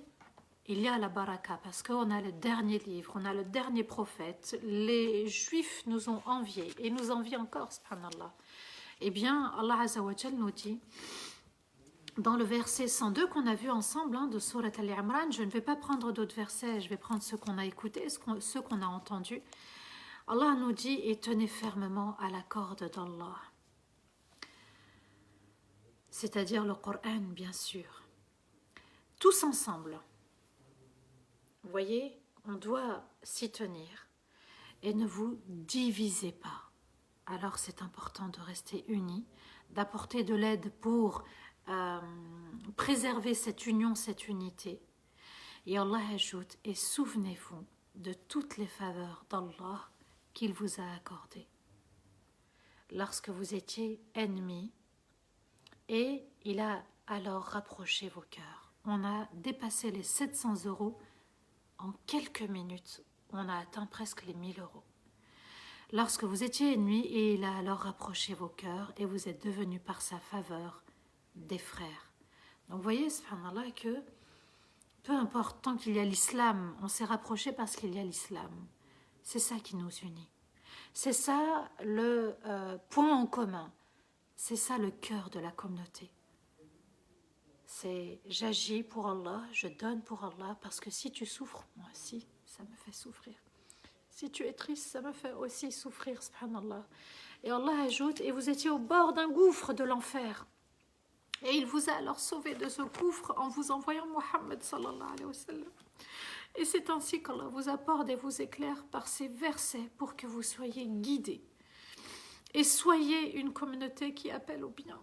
il y a la baraka, parce qu'on a le dernier livre, on a le dernier prophète. Les Juifs nous ont enviés, et nous envient encore, subhanallah. Eh bien, Allah Azza wa Jal nous dit, dans le verset 102 qu'on a vu ensemble, de Surat Al-Imran, je ne vais pas prendre d'autres versets, je vais prendre ceux qu'on a écoutés, ceux qu'on a entendus. Allah nous dit, et tenez fermement à la corde d'Allah. C'est-à-dire le Coran, bien sûr. Tous ensemble. Vous voyez, on doit s'y tenir. Et ne vous divisez pas. Alors c'est important de rester unis, d'apporter de l'aide pour préserver cette union, cette unité. Et Allah ajoute, et souvenez-vous de toutes les faveurs d'Allah qu'il vous a accordées. Lorsque vous étiez ennemis, et il a alors rapproché vos cœurs. On a dépassé les 700 € en quelques minutes, on a atteint presque les 1000 €. Lorsque vous étiez ennemis, et il a alors rapproché vos cœurs, et vous êtes devenus par sa faveur des frères. Donc vous voyez, subhanallah, que peu importe, tant qu'il y a l'islam, on s'est rapproché parce qu'il y a l'islam. C'est ça qui nous unit. C'est ça le point en commun. C'est ça le cœur de la communauté. C'est j'agis pour Allah, je donne pour Allah, parce que si tu souffres, moi aussi, ça me fait souffrir. Si tu es triste, ça me fait aussi souffrir, subhanallah. Et Allah ajoute, et vous étiez au bord d'un gouffre de l'enfer. Et il vous a alors sauvé de ce gouffre en vous envoyant Muhammad sallallahu alayhi wa sallam. Et c'est ainsi qu'Allah vous apporte et vous éclaire par ces versets pour que vous soyez guidés. Et soyez une communauté qui appelle au bien.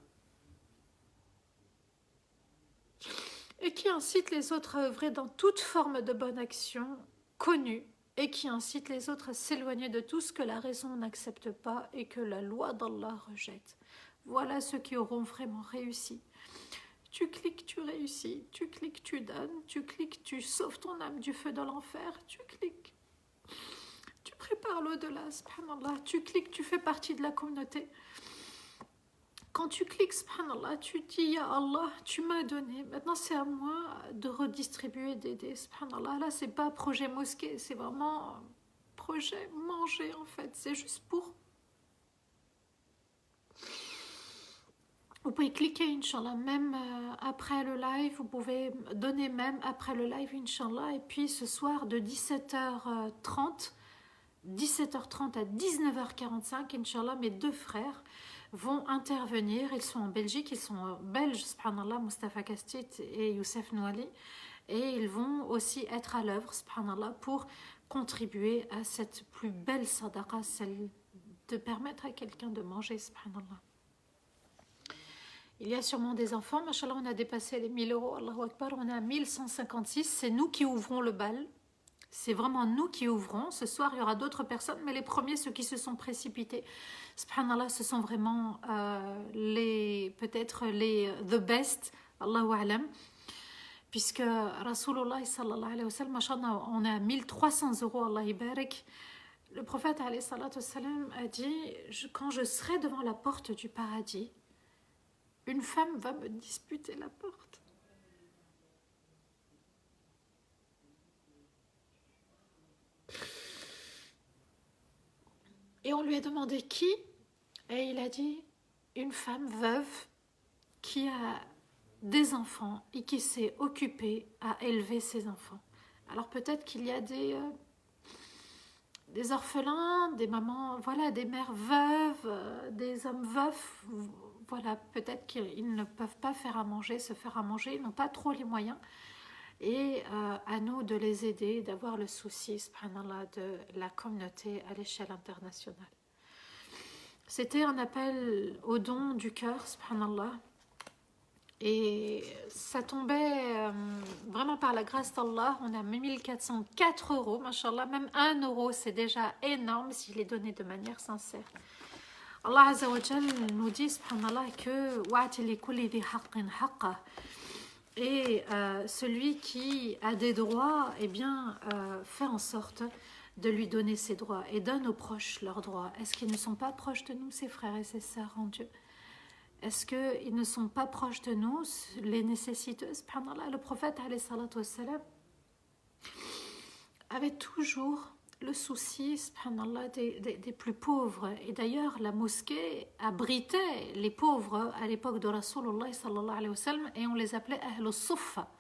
Et qui incite les autres à œuvrer dans toute forme de bonne action connue, et qui incite les autres à s'éloigner de tout ce que la raison n'accepte pas et que la loi d'Allah rejette. Voilà ceux qui auront vraiment réussi. Tu cliques, tu réussis. Tu cliques, tu donnes. Tu cliques, tu sauves ton âme du feu de l'enfer. Tu cliques. Tu prépares l'au-delà, subhanallah. Tu cliques, tu fais partie de la communauté. Quand tu cliques, subhanallah, tu dis, ya Allah, tu m'as donné. Maintenant, c'est à moi de redistribuer, d'aider, subhanallah. Là, c'est pas projet mosquée, c'est vraiment projet manger, en fait. C'est juste pour... Vous pouvez cliquer, Inch'Allah, même après le live. Vous pouvez donner même après le live, Inch'Allah. Et puis, ce soir, de 17h30 à 19h45, Inch'Allah, mes deux frères vont intervenir. Ils sont en Belgique, ils sont belges, subhanallah, Mustafa Kastit et Youssef Nouali. et ils vont aussi être à l'œuvre, subhanallah, pour contribuer à cette plus belle sadaqa, celle de permettre à quelqu'un de manger, subhanallah. Il y a sûrement des enfants, machallah, on a dépassé les 1000 euros, Allahu Akbar, on est à 1156, c'est nous qui ouvrons le bal. C'est vraiment nous qui ouvrons. Ce soir, il y aura d'autres personnes, mais les premiers, ceux qui se sont précipités, subhanallah, ce sont vraiment peut-être les the best, Allahu A'lam, puisque Rasulullah sallallahu alayhi wa sallam, machallah, on est à 1300 euros, Allah barik. Le prophète alayhi salatu wassalam a dit, quand je serai devant la porte du paradis, une femme va me disputer la porte. Et on lui a demandé qui, et il a dit une femme veuve qui a des enfants et qui s'est occupée à élever ses enfants. Alors peut-être qu'il y a des orphelins, des mamans, voilà, des mères veuves, des hommes veufs, voilà, peut-être qu'ils ne peuvent pas se faire à manger, ils n'ont pas trop les moyens. Et à nous de les aider, d'avoir le souci, subhanallah, de la communauté à l'échelle internationale. C'était un appel au don du cœur, subhanallah. Et ça tombait vraiment par la grâce d'Allah. On a 1404 euros, mashallah. Même 1 euro, c'est déjà énorme s'il est donné de manière sincère. Allah Azza wa Jal nous dit, subhanallah, que wa'ati li kulli dhi haqqin haqqa. Et celui qui a des droits, eh bien, fait en sorte de lui donner ses droits et donne aux proches leurs droits. Est-ce qu'ils ne sont pas proches de nous, ses frères et ses sœurs en Dieu? Est-ce qu'ils ne sont pas proches de nous, les nécessiteux? Subhanallah, le prophète alayhi salatu wassalam avait toujours le souci, subhanallah, des plus pauvres. Et d'ailleurs, la mosquée abritait les pauvres à l'époque de Rasulullah sallallahu alayhi wa sallam, et on les appelait Ahl al-Suffa.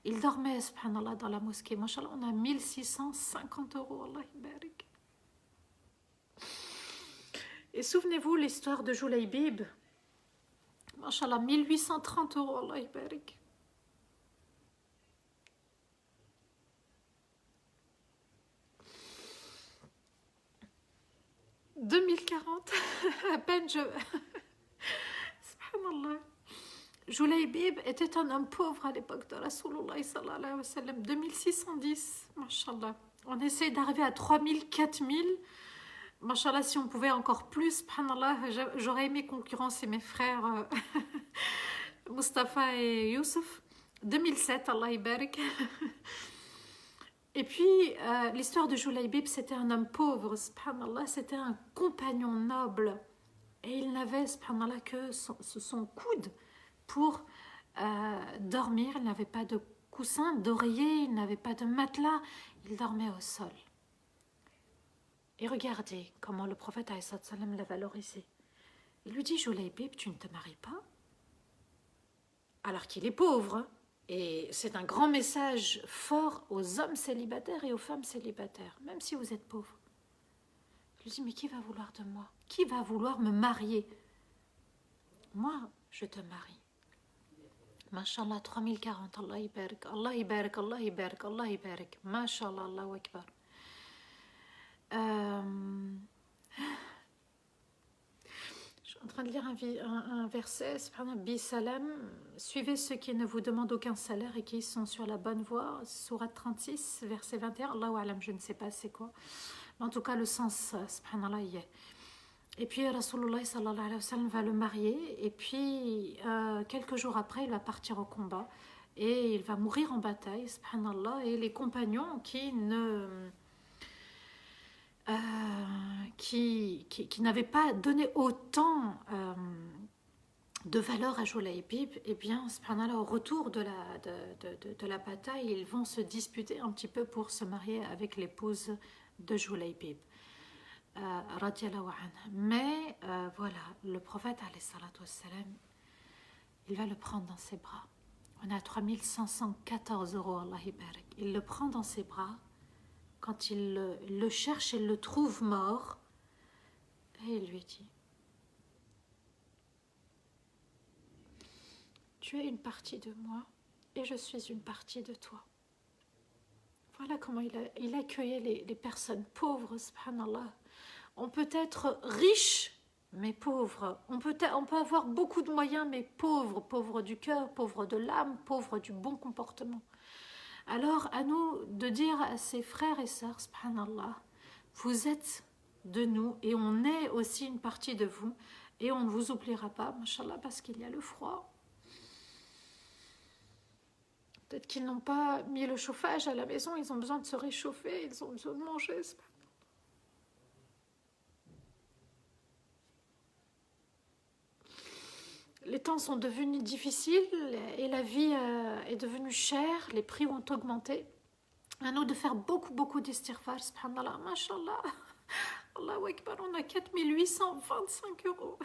Ils dormaient, subhanallah, dans la mosquée. Mashallah, on a 1650 euros, Allah barik. Et souvenez-vous l'histoire de Julaybib. Mashallah, 1830 euros, Allah barik. « 2040, à peine je... » Subhanallah. Julaybib était un homme pauvre à l'époque de Rasulullah sallallahu alayhi wa sallam. 2610, mashallah. On essaie d'arriver à 3000, 4000. Mashallah, si on pouvait encore plus, subhanallah, j'aurais aimé concurrencer mes frères Mustafa et Youssef. 2007, Allah barik. Et puis, l'histoire de Julaybib, c'était un homme pauvre, subhanallah, c'était un compagnon noble. Et il n'avait, subhanallah, que son coude pour dormir. Il n'avait pas de coussin, d'oreiller, il n'avait pas de matelas. Il dormait au sol. Et regardez comment le prophète alayhi salam l'a valorisé. Il lui dit, Julaybib, tu ne te maries pas? Alors qu'il est pauvre. Et c'est un grand message fort aux hommes célibataires et aux femmes célibataires, même si vous êtes pauvre. Je lui dis, mais qui va vouloir de moi? Qui va vouloir me marier? Moi, je te marie. Mashallah, 3040, Allah ibarak, Allah ibarak, Allah ibarak, Allah ibarak. Mashallah, Allahu Akbar. Je suis en train de lire un verset, Bisalam, suivez ceux qui ne vous demandent aucun salaire et qui sont sur la bonne voie, sourate 36, verset 21, Allahu Alam, je ne sais pas c'est quoi, mais en tout cas le sens, subhanallah, y est. Et puis Rasulullah sallallahu alayhi wa sallam va le marier, et puis quelques jours après, il va partir au combat, et il va mourir en bataille, subhanallah, et les compagnons qui n'avait pas donné autant de valeur à Julaybib, eh bien, subhanallah, au retour de la bataille, ils vont se disputer un petit peu pour se marier avec l'épouse de Julaybib. Mais voilà, le prophète, alayhi salatu wassalam, il va le prendre dans ses bras. On a 3514 euros, Allah barak. Il le prend dans ses bras. Quand il le cherche, il le trouve mort. Et il lui dit, tu es une partie de moi et je suis une partie de toi. Voilà comment il accueillait les personnes pauvres, subhanallah. On peut être riche, mais pauvre. On peut avoir beaucoup de moyens, mais pauvre. Pauvre du cœur, pauvre de l'âme, pauvre du bon comportement. Alors, à nous de dire à ses frères et sœurs, subhanallah, vous êtes de nous et on est aussi une partie de vous et on ne vous oubliera pas, mashallah, parce qu'il y a le froid. Peut-être qu'ils n'ont pas mis le chauffage à la maison, ils ont besoin de se réchauffer, ils ont besoin de manger. Les temps sont devenus difficiles et la vie est devenue chère, les prix ont augmenté. À nous de faire beaucoup d'istighfar, subhanallah, mashallah. Allahu Akbar, on a 4825 euros.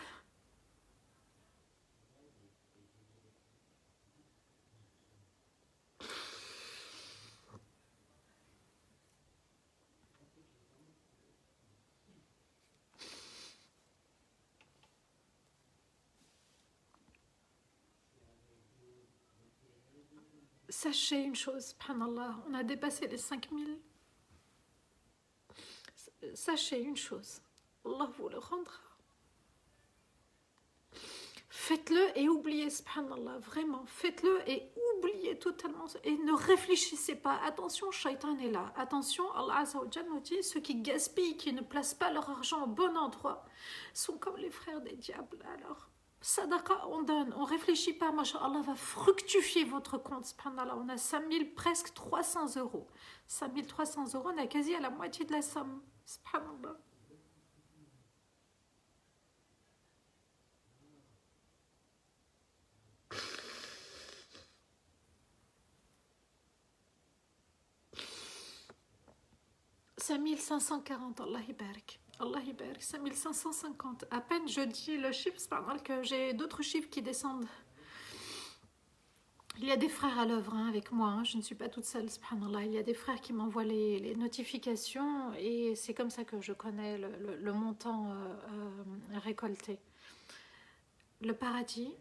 Sachez une chose, subhanallah, on a dépassé les 5000. Sachez une chose, Allah vous le rendra. Faites-le et oubliez, subhanallah, vraiment, faites-le et oubliez totalement. Et ne réfléchissez pas. Attention, shaitan est là. Attention, Allah Azza wa Jalla nous dit, ceux qui gaspillent, qui ne placent pas leur argent au bon endroit, sont comme les frères des diables. Alors, sadaqa, on donne, on ne réfléchit pas, Allah va fructifier votre compte, subhanallah. On a 5000, presque 300 euros. 5300 euros, on a quasi à la moitié de la somme, subhanallah. « 5540, Allah Ibarak. Allah Ibarak, 5550. À peine je dis le chiffre, c'est pas mal que j'ai d'autres chiffres qui descendent. Il y a des frères à l'œuvre avec moi, je ne suis pas toute seule, subhanallah. Il y a des frères qui m'envoient les notifications et c'est comme ça que je connais le montant récolté. Le paradis,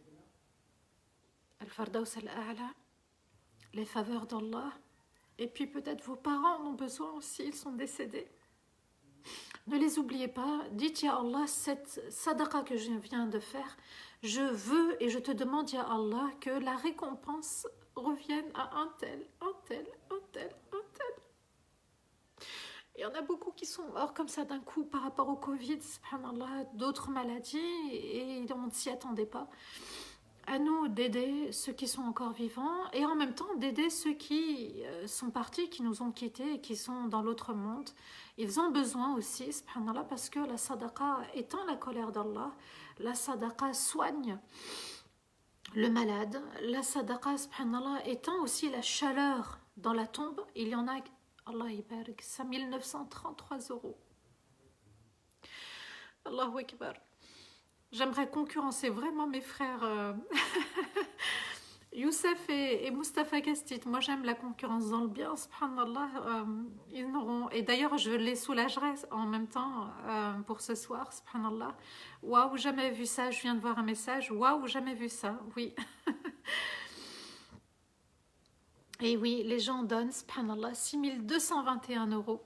Al-Fardaus Al-A'la, les faveurs d'Allah, et puis peut-être vos parents en ont besoin aussi, ils sont décédés. Ne les oubliez pas, dites Ya Allah, cette sadaqa que je viens de faire, je veux et je te demande Ya Allah que la récompense revienne à un tel, un tel, un tel, un tel. Il y en a beaucoup qui sont morts comme ça d'un coup par rapport au Covid, subhanallah, d'autres maladies et on ne s'y attendait pas. À nous d'aider ceux qui sont encore vivants et en même temps d'aider ceux qui sont partis, qui nous ont quittés et qui sont dans l'autre monde. Ils ont besoin aussi, subhanallah, parce que la sadaqa étant la colère d'Allah, la sadaqa soigne le malade, la sadaqa, subhanallah, étant aussi la chaleur dans la tombe. Il y en a, Allah ibarak, 5933 euros. Allahu Akbar. J'aimerais concurrencer vraiment mes frères Youssef et Mustapha Kastit. Moi j'aime la concurrence dans le bien, subhanallah. Ils n'auront... Et d'ailleurs je les soulagerai en même temps pour ce soir, subhanallah. Waouh, jamais vu ça, je viens de voir un message. Waouh, jamais vu ça, oui. Et oui, les gens donnent, subhanallah, 6221 euros.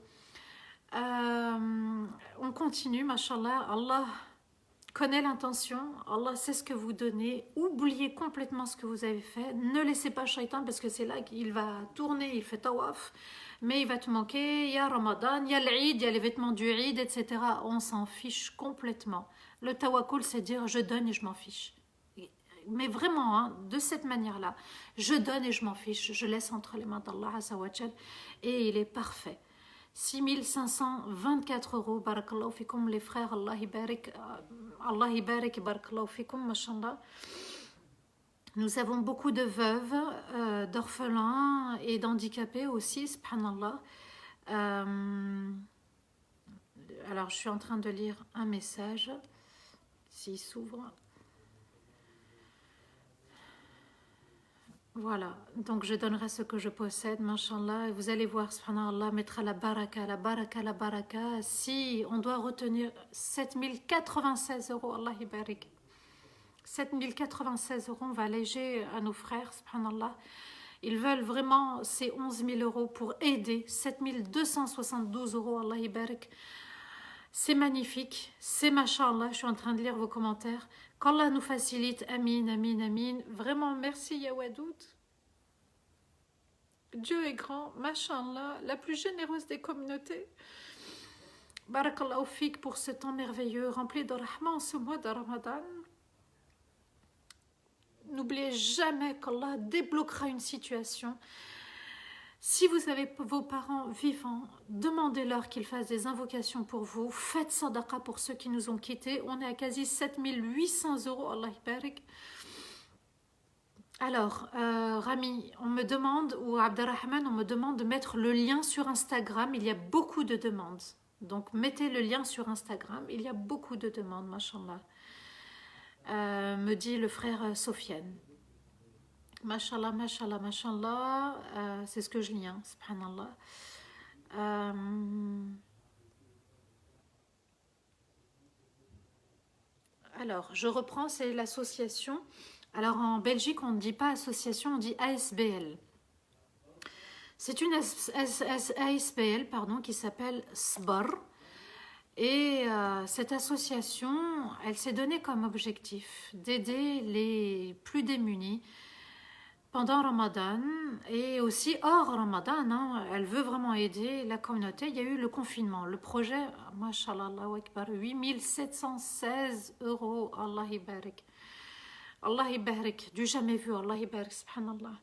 On continue, mashallah, Allah connaît l'intention, Allah sait ce que vous donnez, oubliez complètement ce que vous avez fait, ne laissez pas Shaitan parce que c'est là qu'il va tourner, il fait tawaf, mais il va te manquer, il y a Ramadan, il y a l'Eid, il y a les vêtements du Eid, etc. On s'en fiche complètement. Le tawakkul, c'est dire je donne et je m'en fiche. Mais vraiment, hein, de cette manière-là, je donne et je m'en fiche, je laisse entre les mains d'Allah Azza wa Jal et il est parfait. 6524 euros, barakallahu fikum les frères, Allah ibarik, barakallahu fikum, mashallah. Nous avons beaucoup de veuves, d'orphelins et d'handicapés aussi, subhanallah. Alors je suis en train de lire un message, s'il s'ouvre. Voilà, donc je donnerai ce que je possède, mashallah, et vous allez voir, subhanallah, mettra la baraka, la baraka, la baraka. Si on doit retenir 7096 euros, Allah ibarik. 7096 euros, on va alléger à nos frères, subhanallah. Ils veulent vraiment ces 11 000 euros pour aider. 7 272 euros, Allah Ibarak. C'est magnifique, c'est machallah, je suis en train de lire vos commentaires. Qu'Allah nous facilite, amin, amin, amin. Vraiment, merci Yawadoud. Dieu est grand, machallah, la plus généreuse des communautés. Barakallahu fik pour ce temps merveilleux, rempli de rahma en ce mois de Ramadan. N'oubliez jamais qu'Allah débloquera une situation. Si vous avez vos parents vivants, demandez-leur qu'ils fassent des invocations pour vous. Faites sadaqa pour ceux qui nous ont quittés. On est à quasi 7 800 euros. Allah barik. Alors, Rami, on me demande, ou Abderrahman, on me demande de mettre le lien sur Instagram. Il y a beaucoup de demandes. Donc, mettez le lien sur Instagram. Il y a beaucoup de demandes, mashallah. Me dit le frère Sofiane. Mashallah, mashallah, mashallah, c'est ce que je lis, hein, subhanallah. Alors, je reprends, c'est l'association. Alors, en Belgique, on ne dit pas association, on dit ASBL. C'est une ASBL, pardon, qui s'appelle SBAR. Et cette association, elle s'est donnée comme objectif d'aider les plus démunis pendant Ramadan et aussi hors Ramadan, hein, elle veut vraiment aider la communauté. Il y a eu le confinement, le projet, mashallah, Allahu Akbar, 8 716 euros, Allah Ibarak. Allah Ibarak, du jamais vu, Allah Ibarak, subhanallah.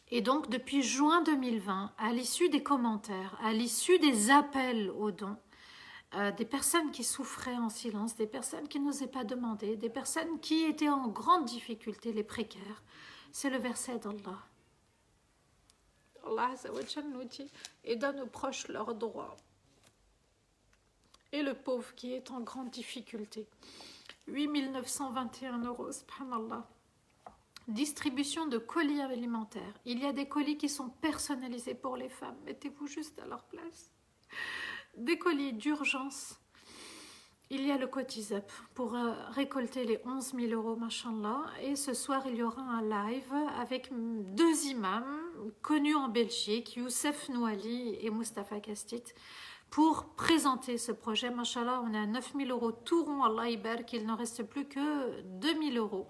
Et donc, depuis juin 2020, à l'issue des commentaires, à l'issue des appels aux dons, des personnes qui souffraient en silence, des personnes qui n'osaient pas demander, des personnes qui étaient en grande difficulté, les précaires. C'est le verset d'Allah. Allah Azza wa Jal nous dit et donne aux proches leurs droits. Et le pauvre qui est en grande difficulté. 8 921 euros, subhanallah. Distribution de colis alimentaires. Il y a des colis qui sont personnalisés pour les femmes. Mettez-vous juste à leur place. Des colis d'urgence. Il y a le Cotisep pour récolter les 11 000 euros, machallah. Et ce soir, il y aura un live avec 2 imams connus en Belgique, Youssef Nouali et Mustapha Kastit, pour présenter ce projet. Machallah, on est à 9 000 euros tout rond, Allah Ibarak, qu'il n'en reste plus que 2 000 euros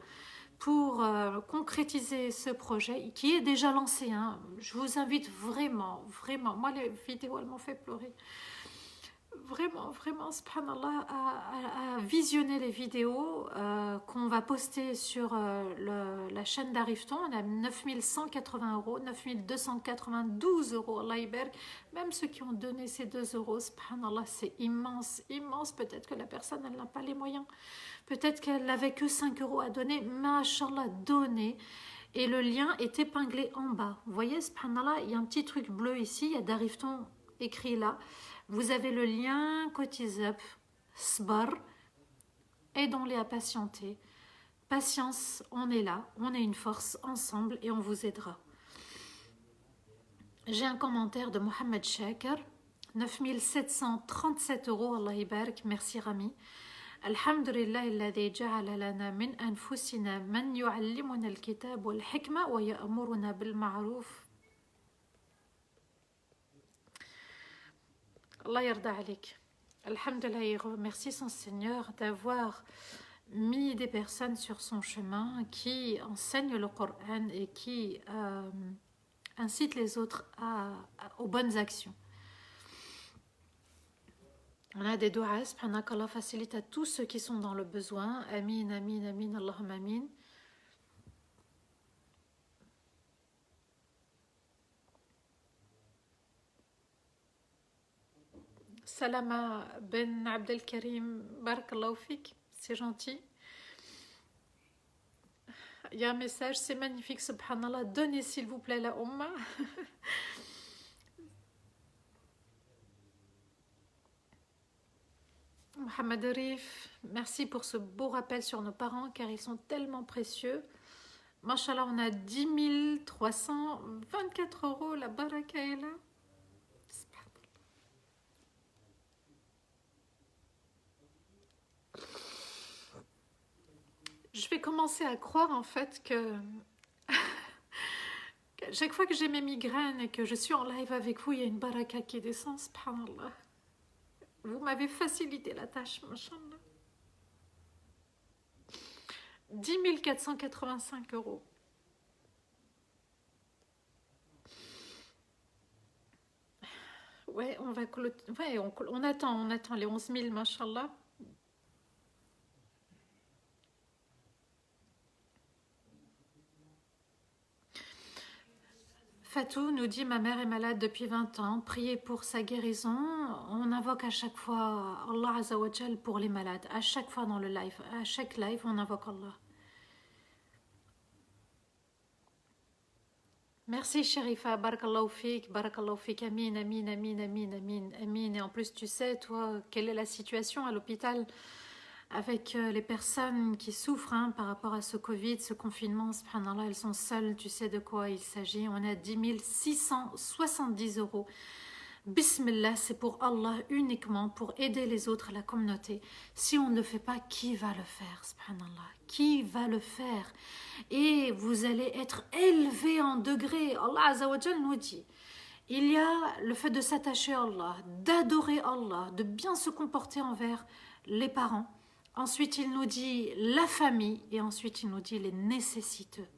pour concrétiser ce projet qui est déjà lancé. Hein. Je vous invite vraiment, vraiment, moi les vidéos, elles m'ont fait pleurer. Vraiment, vraiment, subhanallah, à visionner les vidéos qu'on va poster sur la chaîne d'Arifton. On a 9 180 euros, 9 292 euros, Allah Ibarak. Même ceux qui ont donné ces 2 euros, subhanallah, c'est immense, immense. Peut-être que la personne, elle n'a pas les moyens. Peut-être qu'elle n'avait que 5 euros à donner. Mashallah, donner. Et le lien est épinglé en bas. Vous voyez, subhanallah, il y a un petit truc bleu ici. Il y a d'Arifton écrit là. Vous avez le lien Cotisep, Sbar, aidons-les à patienter. Patience, on est là, on est une force ensemble et on vous aidera. J'ai un commentaire de Mohamed Shakir, 9 737 euros, Allah Ibarak, merci Rami. Alhamdulillah, alladhi ja'ala lana min anfusina man yu'allimuna al-kitab wal-hikma wa ya'muruna bil-ma'ruf. Allah yarda alik. Alhamdulillah, il remercie son Seigneur d'avoir mis des personnes sur son chemin qui enseignent le Coran et qui incitent les autres aux bonnes actions. On a des doigts, subhanallah, qu'Allah facilite à tous ceux qui sont dans le besoin. Amin, amin, amin, Allahumma amin. Salama Ben Abdelkarim, barakallahu fik, c'est gentil. Il y a un message, c'est magnifique, subhanallah. Donnez s'il vous plaît la Ummah. Mohamed Arif, merci pour ce beau rappel sur nos parents car ils sont tellement précieux. Mashallah, on a 10 324 euros, la baraka est là. Je vais commencer à croire en fait que Chaque fois que j'ai mes migraines et que je suis en live avec vous, il y a une baraka qui descend, subhanallah. Vous m'avez facilité la tâche, machallah. 10 485 euros. Ouais, on va ouais, on attend les 11 000, machallah. Fatou nous dit, ma mère est malade depuis 20 ans, priez pour sa guérison. On invoque à chaque fois Allah Azzawajal pour les malades, à chaque fois dans le live, à chaque live on invoque Allah. Merci Sherifa, barakallahu fik, amin, amin, amin, amin, amin, amin. Et en plus tu sais, toi, quelle est la situation à l'hôpital avec les personnes qui souffrent par rapport à ce Covid, ce confinement, subhanallah, elles sont seules, tu sais de quoi il s'agit. On est à 10 670 euros. Bismillah, c'est pour Allah uniquement, pour aider les autres, la communauté. Si on ne le fait pas, qui va le faire, subhanallah? Qui va le faire? Et vous allez être élevés en degrés. Allah Azzawajal nous dit, il y a le fait de s'attacher à Allah, d'adorer Allah, de bien se comporter envers les parents. Ensuite, il nous dit la famille. Et ensuite, il nous dit les nécessiteux.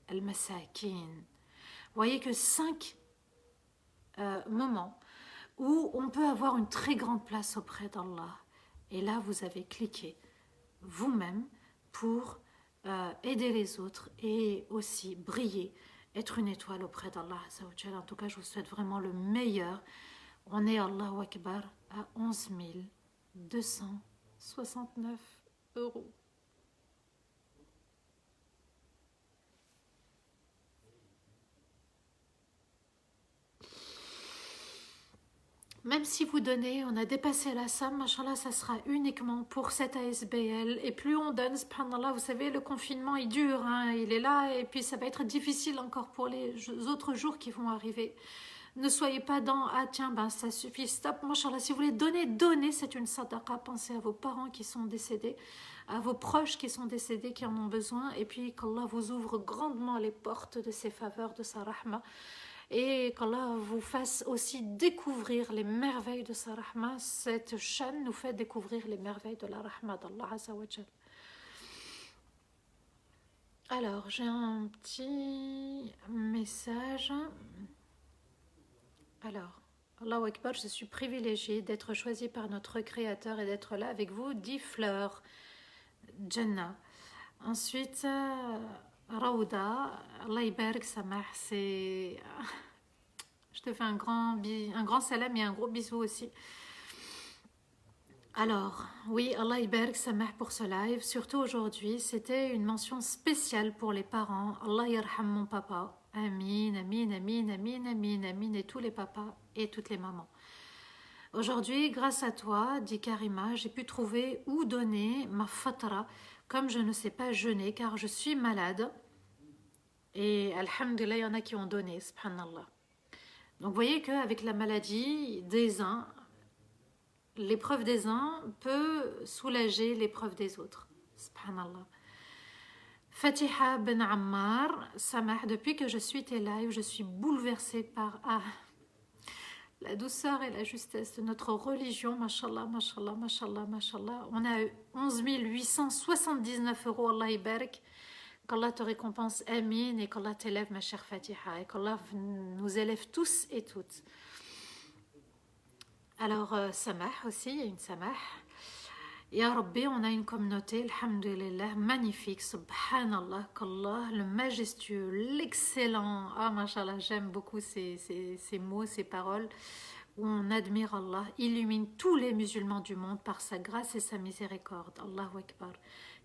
Al-Masakin. Vous voyez que 5 moments où on peut avoir une très grande place auprès d'Allah. Et là, vous avez cliqué vous-même pour aider les autres et aussi briller, être une étoile auprès d'Allah. En tout cas, je vous souhaite vraiment le meilleur. On est, Allahu Akbar, à 11 269 euros. Même si vous donnez, on a dépassé la somme, machallah, ça sera uniquement pour cette ASBL. Et plus on donne, subhanallah, vous savez, le confinement, il dure, il est là, et puis ça va être difficile encore pour les autres jours qui vont arriver. Ne soyez pas dans, ah tiens, ben ça suffit, stop, machallah. Si vous voulez donner, donnez, c'est une sadaqa. Pensez à vos parents qui sont décédés, à vos proches qui sont décédés, qui en ont besoin, et puis qu'Allah vous ouvre grandement les portes de ses faveurs, de sa rahma. Et qu'Allah vous fasse aussi découvrir les merveilles de sa rahma. Cette chaîne nous fait découvrir les merveilles de la rahma d'Allah Azzawajal. Alors, j'ai un petit message. Alors, Allahu Akbar, je suis privilégiée d'être choisie par notre Créateur et d'être là avec vous. 10 fleurs, Jannah. Ensuite, Raouda, Allah Ibarak Samah, c'est... Je te fais un grand salam et un gros bisou aussi. Alors, oui, Allah Ibarak Samah pour ce live, surtout aujourd'hui, c'était une mention spéciale pour les parents. Allah yarham mon papa. Amin, amin, amin, amin, amin, amin, et tous les papas et toutes les mamans. Aujourd'hui, grâce à toi, dit Karima, j'ai pu trouver où donner ma fatra, comme je ne sais pas jeûner, car je suis malade. Et alhamdulillah, il y en a qui ont donné, subhanallah. Donc vous voyez qu'avec la maladie des uns, l'épreuve des uns peut soulager l'épreuve des autres. Subhanallah. Fatiha Ben Ammar, Samah, depuis que je suis tes lives, je suis bouleversée par la douceur et la justesse de notre religion. Mashallah, mashallah, mashallah, mashallah. On a 11 879 euros, Allah Ibarak. Qu'Allah te récompense, amin, et qu'Allah t'élève, ma chère Fatiha, et qu'Allah nous élève tous et toutes. Alors, Samah aussi, il y a une Samah. Ya Rabbi, on a une communauté, alhamdulillah, magnifique, subhanallah, qu'Allah, le majestueux, l'excellent, mashallah, j'aime beaucoup ces mots, ces paroles, où on admire Allah, illumine tous les musulmans du monde par sa grâce et sa miséricorde. Allahu Akbar.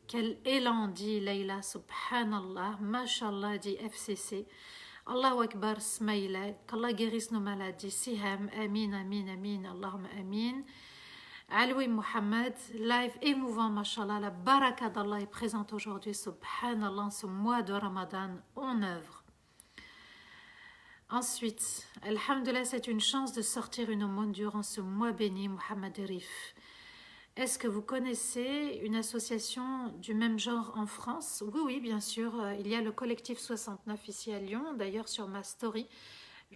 Quel élan, dit Leïla, subhanallah, mashallah, dit FCC. Allahu Akbar, Smaïla, qu'Allah guérisse nos maladies. Siham, amin, amin, amin, Allahumma amin. Aloui Muhammad, live émouvant, mashallah, la baraka d'Allah est présente aujourd'hui, subhanallah, ce mois de Ramadan en œuvre. Ensuite, alhamdulillah, c'est une chance de sortir une aumône durant ce mois béni, Muhammad Rif. Est-ce que vous connaissez une association du même genre en France? Oui, oui, bien sûr. Il y a le collectif 69 ici à Lyon. D'ailleurs, sur ma story,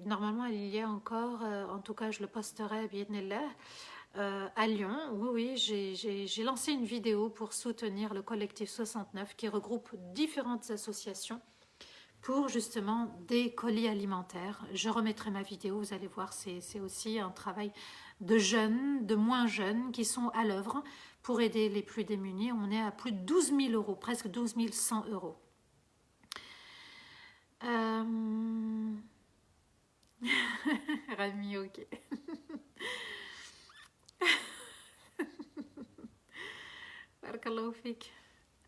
normalement, il y a encore, en tout cas, je le posterai, bi'idhnillah, à Lyon. Oui, oui, j'ai lancé une vidéo pour soutenir le collectif 69 qui regroupe différentes associations pour justement des colis alimentaires. Je remettrai ma vidéo, vous allez voir, c'est aussi un travail de jeunes, de moins jeunes qui sont à l'œuvre pour aider les plus démunis. On est à plus de 12 000 euros, presque 12 100 euros. Rami, ok. Barakallahu fik.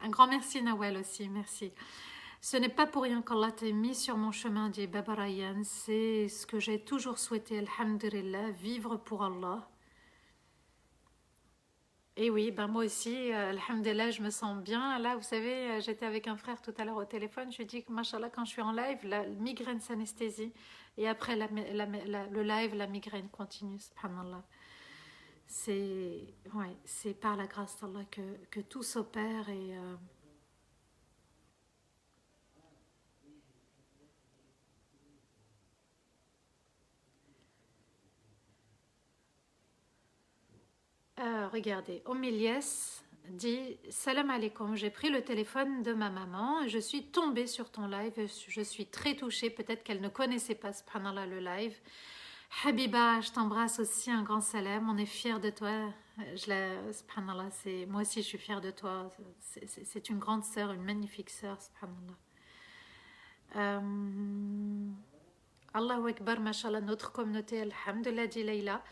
Un grand merci Nawel aussi, merci. Ce n'est pas pour rien qu'Allah t'a mis sur mon chemin, dit Baba Ryan. C'est ce que j'ai toujours souhaité, alhamdulillah, vivre pour Allah. Et oui, ben moi aussi, alhamdulillah, je me sens bien. Là, vous savez, j'étais avec un frère tout à l'heure au téléphone. Je lui dis que, machallah, quand je suis en live, la migraine s'anesthésie. Et après le live, la migraine continue, subhanallah. C'est par la grâce d'Allah que tout s'opère et regardez, Omiliès dit Salam alaikum, j'ai pris le téléphone de ma maman et je suis tombée sur ton live. Je suis très touchée, peut-être qu'elle ne connaissait pas, subhanallah, le live. Habiba, je t'embrasse aussi, un grand salam, on est fiers de toi. Subhanallah, moi aussi je suis fière de toi. C'est une grande sœur, une magnifique sœur, subhanallah. Allahu Akbar, mashallah, notre communauté, alhamdulillah, dit Leïla.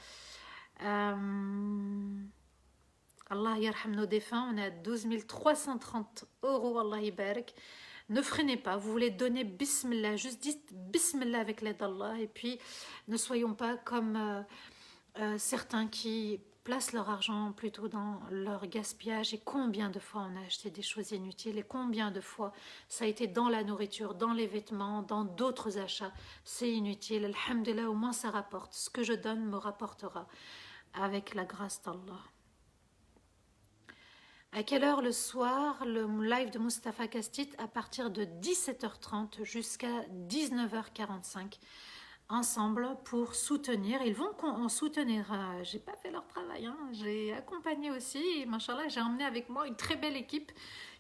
Allah yarham nos défunts, on est à 12 330 euros, Allah barak. Ne freinez pas, vous voulez donner Bismillah, juste dites Bismillah avec l'aide d'Allah et puis ne soyons pas comme certains qui placent leur argent plutôt dans leur gaspillage. Et combien de fois on a acheté des choses inutiles et combien de fois ça a été dans la nourriture, dans les vêtements, dans d'autres achats. C'est inutile, alhamdulillah, au moins ça rapporte. Ce que je donne me rapportera avec la grâce d'Allah. À quelle heure le soir le live de Mustapha Kastit? À partir de 17h30 jusqu'à 19h45 ensemble pour soutenir. Ils vont soutenir. J'ai pas fait leur travail, hein. J'ai accompagné aussi. Et, machallah, j'ai emmené avec moi une très belle équipe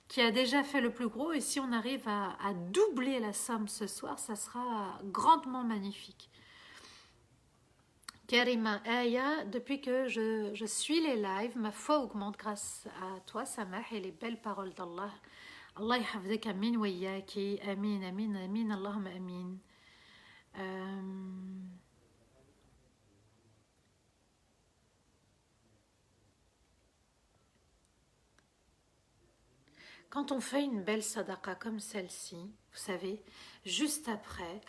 qui a déjà fait le plus gros. Et si on arrive à doubler la somme ce soir, ça sera grandement magnifique. Karima Aya, depuis que je suis les lives, ma foi augmente grâce à toi, Samah, et les belles paroles d'Allah. Allah yahfazek, amin wa iyaki, amin, amin, amin, Allahumma amin. Quand on fait une belle sadaqa comme celle-ci, vous savez, juste après,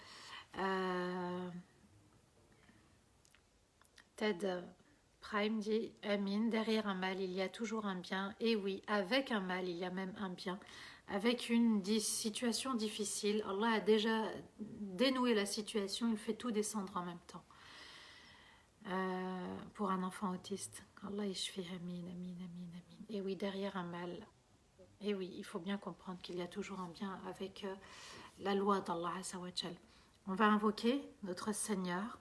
Ted Prime dit Amin, derrière un mal, il y a toujours un bien. Et oui, avec un mal, il y a même un bien. Avec une situation difficile, Allah a déjà dénoué la situation, il fait tout descendre en même temps. Pour un enfant autiste, Allah yashfi, Amin, Amin, Amin, Amin. Et oui, derrière un mal. Et oui, il faut bien comprendre qu'il y a toujours un bien avec la loi d'Allah Azza wa Jal. On va invoquer notre Seigneur.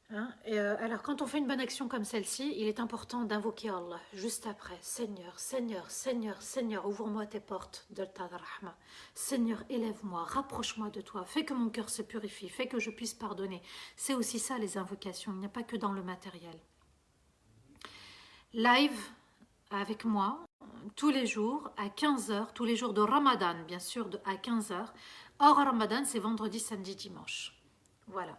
Hein, alors, quand on fait une bonne action comme celle-ci, il est important d'invoquer Allah juste après. Seigneur, Seigneur, Seigneur, Seigneur, ouvre-moi tes portes de ta rahma. Seigneur, élève-moi, rapproche-moi de toi, fais que mon cœur se purifie, fais que je puisse pardonner. C'est aussi ça les invocations, il n'y a pas que dans le matériel. Live avec moi, tous les jours à 15h, tous les jours de Ramadan, bien sûr, à 15h. Hors Ramadan, c'est vendredi, samedi, dimanche. Voilà.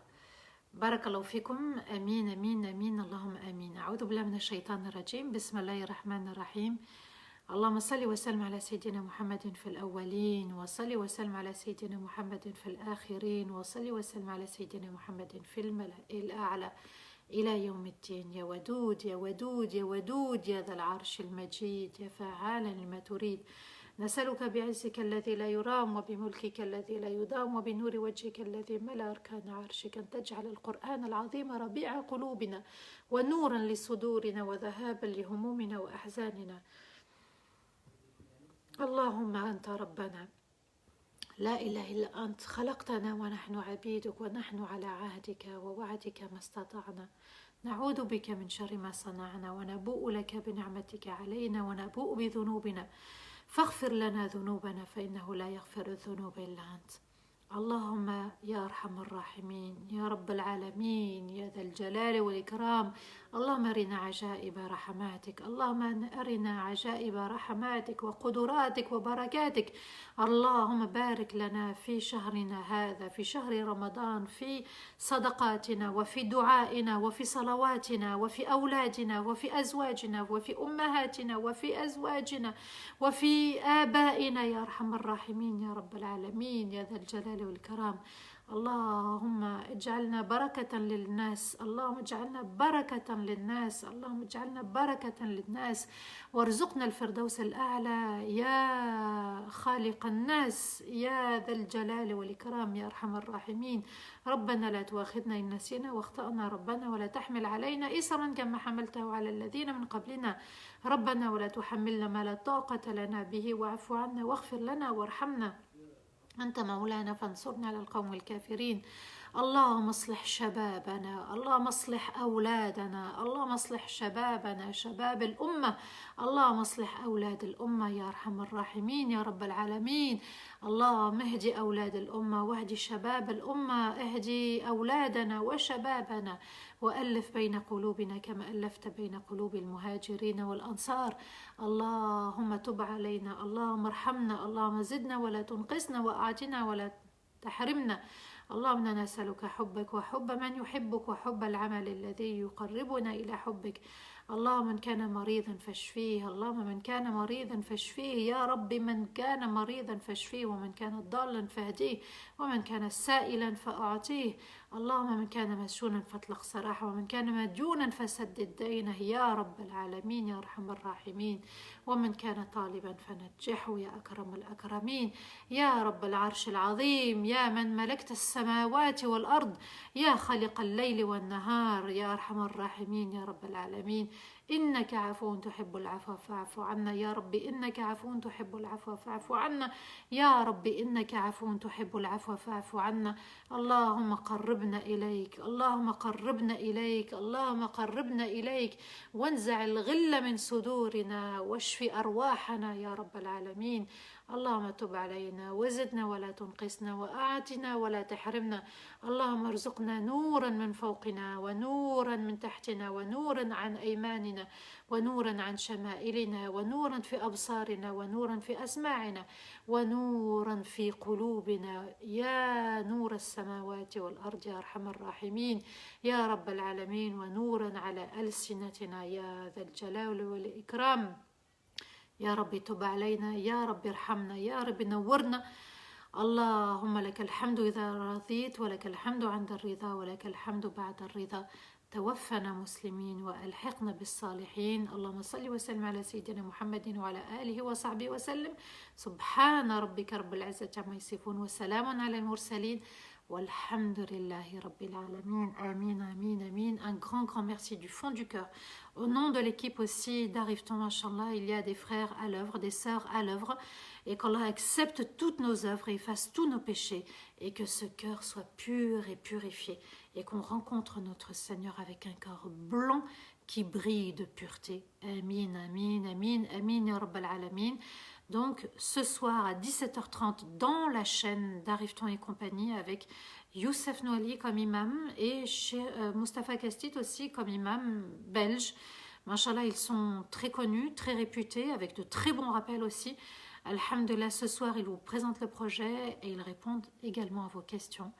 Barakallahu fikum, amin, amin, amin, Allahumma amin. A'udhu billahi minash shaitanir rajim, bismillahir rahmanir rahim. Allahumma salli wa sallim ala sayyidina Muhammadin fil awwalin, wa salli wa sallim ala sayyidina Muhammadin fil akhirin, wa salli wa sallim ala sayyidina Muhammadin fil mala'il a'la. إلى يوم الدين يا ودود يا ودود يا ودود يا ذا العرش المجيد يا فعالا لما تريد نسألك بعزك الذي لا يرام وبملكك الذي لا يدام وبنور وجهك الذي ملأ أركان عرشك أن تجعل القرآن العظيم ربيع قلوبنا ونورا لصدورنا وذهابا لهمومنا وأحزاننا. اللهم أنت ربنا لا إله إلا أنت، خلقتنا ونحن عبيدك ونحن على عهدك ووعدك ما استطعنا. نعوذ بك من شر ما صنعنا ونبوء لك بنعمتك علينا ونبوء بذنوبنا فاغفر لنا ذنوبنا فإنه لا يغفر الذنوب إلا أنت. اللهم يا أرحم الراحمين يا رب العالمين يا ذا الجلال والإكرام، اللهم أرنا عجائب رحماتك، اللهم أرنا عجائب رحماتك وقدراتك وبركاتك. اللهم بارك لنا في شهرنا هذا، في شهر رمضان، في صدقاتنا وفي دعائنا وفي صلواتنا وفي أولادنا وفي أزواجنا وفي أمهاتنا وفي أزواجنا وفي آبائنا يا أرحم الراحمين يا رب العالمين يا ذا الجلال والكرام. اللهم اجعلنا بركة للناس، اللهم اجعلنا بركة للناس، اللهم اجعلنا بركة للناس، وارزقنا الفردوس الأعلى يا خالق الناس يا ذا الجلال والإكرام يا أرحم الراحمين. ربنا لا تؤاخذنا إن نسينا واخطأنا ربنا، ولا تحمل علينا إصرا كما حملته على الذين من قبلنا ربنا، ولا تحملنا ما لا طاقة لنا به، واعف عنا واغفر لنا وارحمنا أنت مولانا فانصرنا على القوم الكافرين. اللهم اصلح شبابنا، اللهم اصلح أولادنا، اللهم اصلح شبابنا شباب الأمة، اللهم اصلح أولاد الأمة يا أرحم الراحمين يا رب العالمين. اللهم اهدي أولاد الأمة واهدي شباب الأمة، اهدي أولادنا وشبابنا وألف بين قلوبنا كما ألفت بين قلوب المهاجرين والأنصار. اللهم تب علينا، اللهم ارحمنا، اللهم زدنا ولا تنقصنا وأعطنا ولا تحرمنا. اللهم إنا نسألك حبك وحب من يحبك وحب العمل الذي يقربنا إلى حبك. اللهم من كان مريضا فاشفيه، اللهم من كان مريضا فاشفيه يا رب، من كان مريضا فاشفيه، ومن كان ضالا فاهديه، ومن كان سائلا فأعطيه. اللهم من كان مسجونا فاطلق سراحه، ومن كان مديونا فسدد دينه يا رب العالمين يا أرحم الراحمين. ومن كان طالبا فنجحه يا أكرم الأكرمين يا رب العرش العظيم، يا من ملكت السماوات والأرض، يا خالق الليل والنهار يا أرحم الراحمين يا رب العالمين. إنك عفو تحب العفو فاعف عنا يا رب، إنك عفو تحب العفو فاعف عنا يا رب، إنك عفو تحب العفو فاعف عنا. اللهم قربنا إليك، اللهم قربنا إليك، اللهم قربنا إليك، وانزع الغل من صدورنا واشف أرواحنا يا رب العالمين. اللهم تب علينا وزدنا ولا تنقصنا وأعتنا ولا تحرمنا. اللهم ارزقنا نورا من فوقنا ونورا من تحتنا ونورا عن أيماننا ونورا عن شمائلنا ونورا في أبصارنا ونورا في أسماعنا ونورا في قلوبنا يا نور السماوات والأرض يا أرحم الراحمين يا رب العالمين، ونورا على ألسنتنا يا ذا الجلال والإكرام. يا رب تب علينا، يا رب ارحمنا، يا رب نورنا. اللهم لك الحمد إذا رضيت، ولك الحمد عند الرضا، ولك الحمد بعد الرضا. توفنا مسلمين وألحقنا بالصالحين. اللهم صل وسلم على سيدنا محمد وعلى آله وصحبه وسلم. سبحان ربك رب العزة عما يصفون وسلام على المرسلين والحمد لله رب العالمين. Amin, amin, amin. Un grand merci du fond du cœur. Au nom de l'équipe aussi d'Arrive-t-on, Machallah, il y a des frères à l'œuvre, des sœurs à l'œuvre, et qu'Allah accepte toutes nos œuvres et efface tous nos péchés, et que ce cœur soit pur et purifié, et qu'on rencontre notre Seigneur avec un cœur blanc qui brille de pureté. Amin, amin, amin, amin, ya Rabbal Alamin. Donc ce soir à 17h30 dans la chaîne d'Arrive-t-on et compagnie avec Youssef Nouali comme imam et Mustafa Kastit aussi comme imam belge. Machallah, ils sont très connus, très réputés, avec de très bons rappels aussi. Alhamdulillah, ce soir ils vous présentent le projet et ils répondent également à vos questions.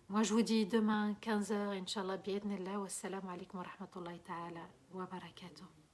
Moi je vous dis demain 15h, Inch'Allah, bi'idnillah, wassalamu alaikum wa rahmatullahi ta'ala wa barakatuh.